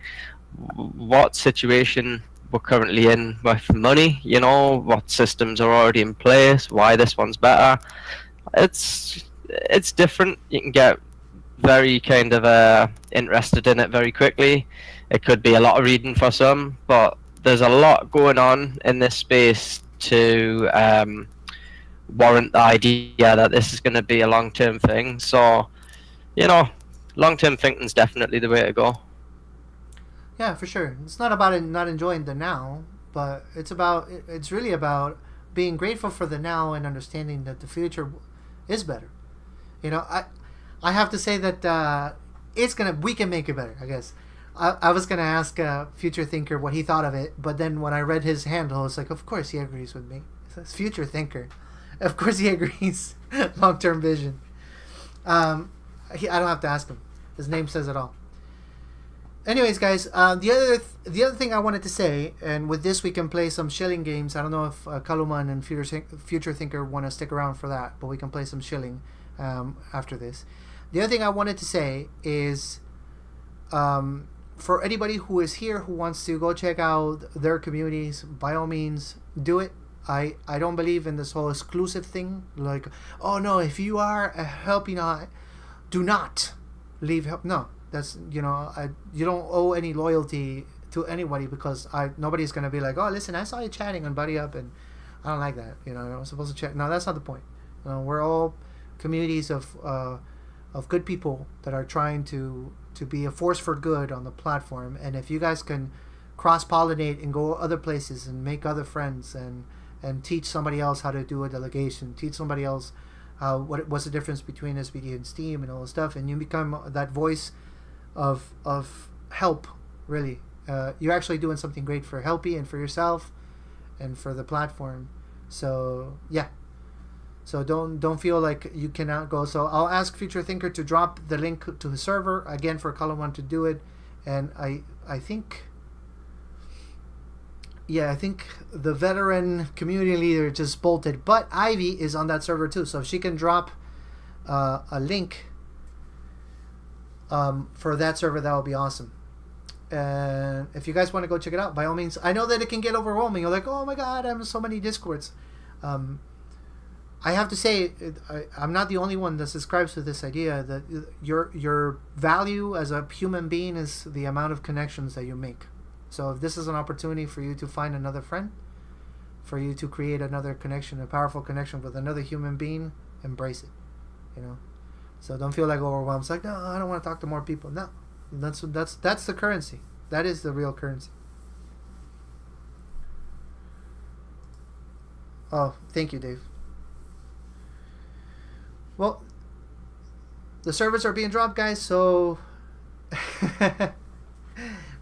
Speaker 3: what situation we're currently in with money, you know, what systems are already in place, why this one's better. It's different. You can get very kind of interested in it very quickly. It could be a lot of reading for some, but there's a lot going on in this space to warrant the idea that this is going to be a long-term thing. So, you know, long-term thinking is definitely the way to go.
Speaker 2: Yeah, for sure. It's not about not enjoying the now, but it's really about being grateful for the now and understanding that the future is better. You know, I have to say that we can make it better, I guess. I was going to ask Future Thinker what he thought of it, but then when I read his handle, it's like, of course he agrees with me. It's Future Thinker. Of course he agrees. Long-term vision. I don't have to ask him. His name says it all. Anyways, guys, the other thing I wanted to say, and with this we can play some shilling games. I don't know if Kaluman and Future Thinker want to stick around for that, but we can play some shilling after this. The other thing I wanted to say is, for anybody who is here who wants to go check out their communities, by all means, do it. I don't believe in this whole exclusive thing. Like, oh no, if you are a Helpienaut, do not leave help. No, That's you don't owe any loyalty to anybody because nobody's gonna be like, oh, listen, I saw you chatting on Buddy Up and I don't like that. I'm supposed to chat. No, that's not the point. We're all communities of good people that are trying to be a force for good on the platform. And if you guys can cross-pollinate and go other places and make other friends and teach somebody else how to do a delegation, teach somebody else what's the difference between SBD and Steam and all this stuff, and you become that voice of help, really. You're actually doing something great for Helpie and for yourself and for the platform. So yeah. So don't feel like you cannot go. So I'll ask Future Thinker to drop the link to his server again for Column 1 to do it. And I think the veteran community leader just bolted, but Ivy is on that server too. So if she can drop a link for that server, that would be awesome. And if you guys want to go check it out, by all means. I know that it can get overwhelming. You're like, oh my god, I'm in so many Discords. I have to say, I'm not the only one that subscribes to this idea that your value as a human being is the amount of connections that you make. So if this is an opportunity for you to find another friend, for you to create another connection, a powerful connection with another human being, embrace it. So don't feel like overwhelmed. It's like, no, I don't want to talk to more people. No, that's the currency. That is the real currency. Oh, thank you, Dave. Well, the servers are being dropped, guys, so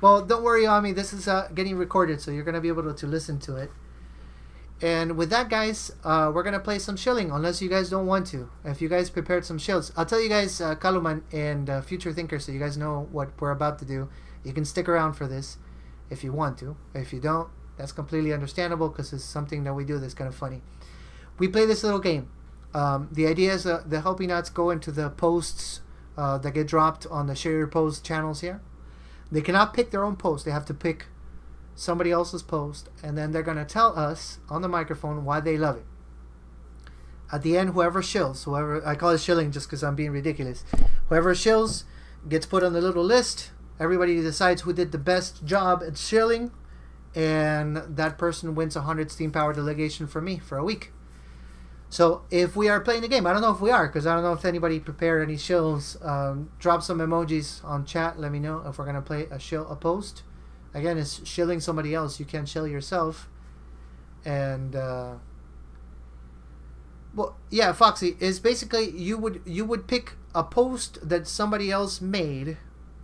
Speaker 2: well, don't worry, Ami, this is getting recorded, so you're going to be able to listen to it. And with that, guys, we're going to play some shilling, unless you guys don't want to. If you guys prepared some shills, I'll tell you guys, Kaluman and Future Thinker, so you guys know what we're about to do. You can stick around for this if you want to. If you don't, that's completely understandable, because it's something that we do that's kind of funny. We play this little game. The idea is the Helpinauts go into the posts that get dropped on the Share Your Post channels here. They cannot pick their own post. They have to pick somebody else's post, and then they're going to tell us on the microphone why they love it. At the end, whoever shills, I call it shilling just because I'm being ridiculous. Whoever shills gets put on the little list. Everybody decides who did the best job at shilling, and that person wins 100 Steam Power delegation for me for a week. So if we are playing the game, I don't know if we are, because I don't know if anybody prepared any shills. Drop some emojis on chat. Let me know if we're going to play a post. Again, it's shilling somebody else. You can't shill yourself. And, well, yeah, Foxy, is basically you would pick a post that somebody else made.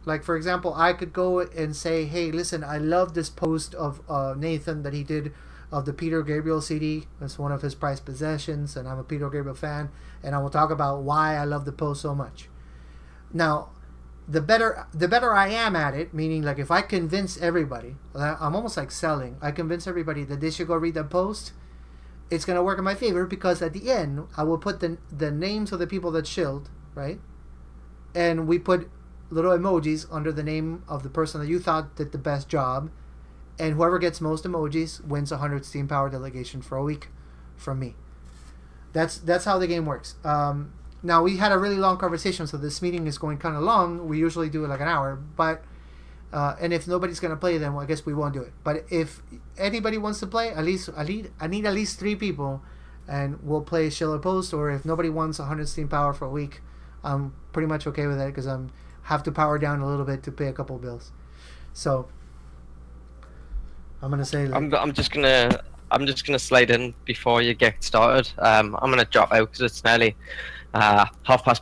Speaker 2: Like, for example, I could go and say, hey, listen, I love this post of Nathan that he did of the Peter Gabriel CD. That's one of his prized possessions, and I'm a Peter Gabriel fan, and I will talk about why I love the post so much. Now, the better I am at it, meaning like if I convince everybody, I'm almost like selling. I convince everybody that they should go read that post. It's gonna work in my favor, because at the end I will put the names of the people that shilled, right? And we put little emojis under the name of the person that you thought did the best job. And whoever gets most emojis wins 100 Steam Power delegation for a week from me. That's how the game works. Now, we had a really long conversation, so this meeting is going kind of long. We usually do it like an hour. But and if nobody's going to play, then I guess we won't do it. But if anybody wants to play, I need at least 3 people, and we'll play Shiller Post. Or if nobody wants 100 Steam Power for a week, I'm pretty much okay with that, because I have to power down a little bit to pay a couple bills. So I'm gonna say. Like,
Speaker 3: I'm just gonna slide in before you get started. I'm gonna drop out because it's nearly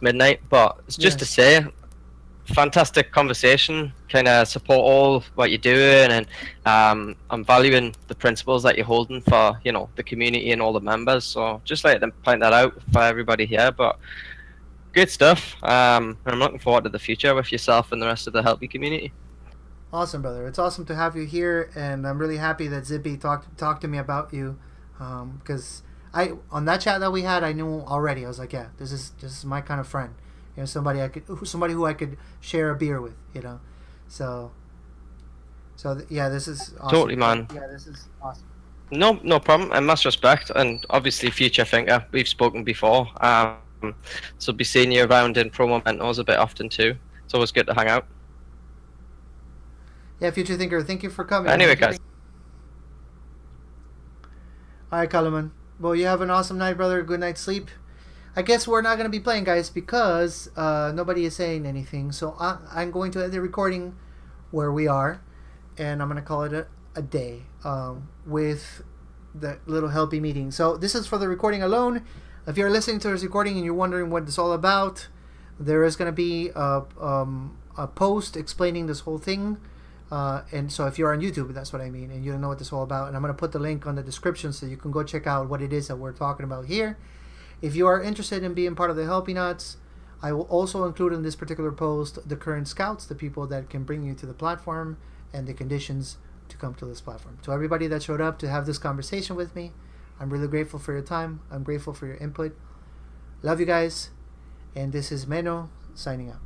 Speaker 3: midnight. But it's just to say, fantastic conversation. Kind of support all what you're doing, and I'm valuing the principles that you're holding for the community and all the members. So just like to point that out for everybody here. But great stuff. I'm looking forward to the future with yourself and the rest of the Helpie community.
Speaker 2: Awesome, brother. It's awesome to have you here, and I'm really happy that Zippy talked to me about you, because on that chat that we had, I knew already. I was like, yeah, this is my kind of friend, somebody who I could share a beer with, So yeah, this is awesome.
Speaker 3: Totally, man.
Speaker 2: Yeah, this is awesome.
Speaker 3: No problem, and much respect, and obviously Future Thinker. We've spoken before, so be seeing you around in Pro Mementos a bit often too. It's always good to hang out.
Speaker 2: Yeah, Future Thinker, thank you for coming.
Speaker 3: Anyway, guys.
Speaker 2: All right, Kalaman. Well, you have an awesome night, brother. Good night's sleep. I guess we're not going to be playing, guys, because nobody is saying anything. So I'm going to end the recording where we are, and I'm going to call it a day with the little Helpie meeting. So this is for the recording alone. If you're listening to this recording and you're wondering what it's all about, there is going to be a post explaining this whole thing. And so if you're on YouTube, that's what I mean, and you don't know what this is all about, and I'm going to put the link on the description so you can go check out what it is that we're talking about here. If you are interested in being part of the Helpinauts, I will also include in this particular post the current scouts, the people that can bring you to the platform, and the conditions to come to this platform. To everybody that showed up to have this conversation with me, I'm really grateful for your time. I'm grateful for your input. Love you guys. And this is Meno signing out.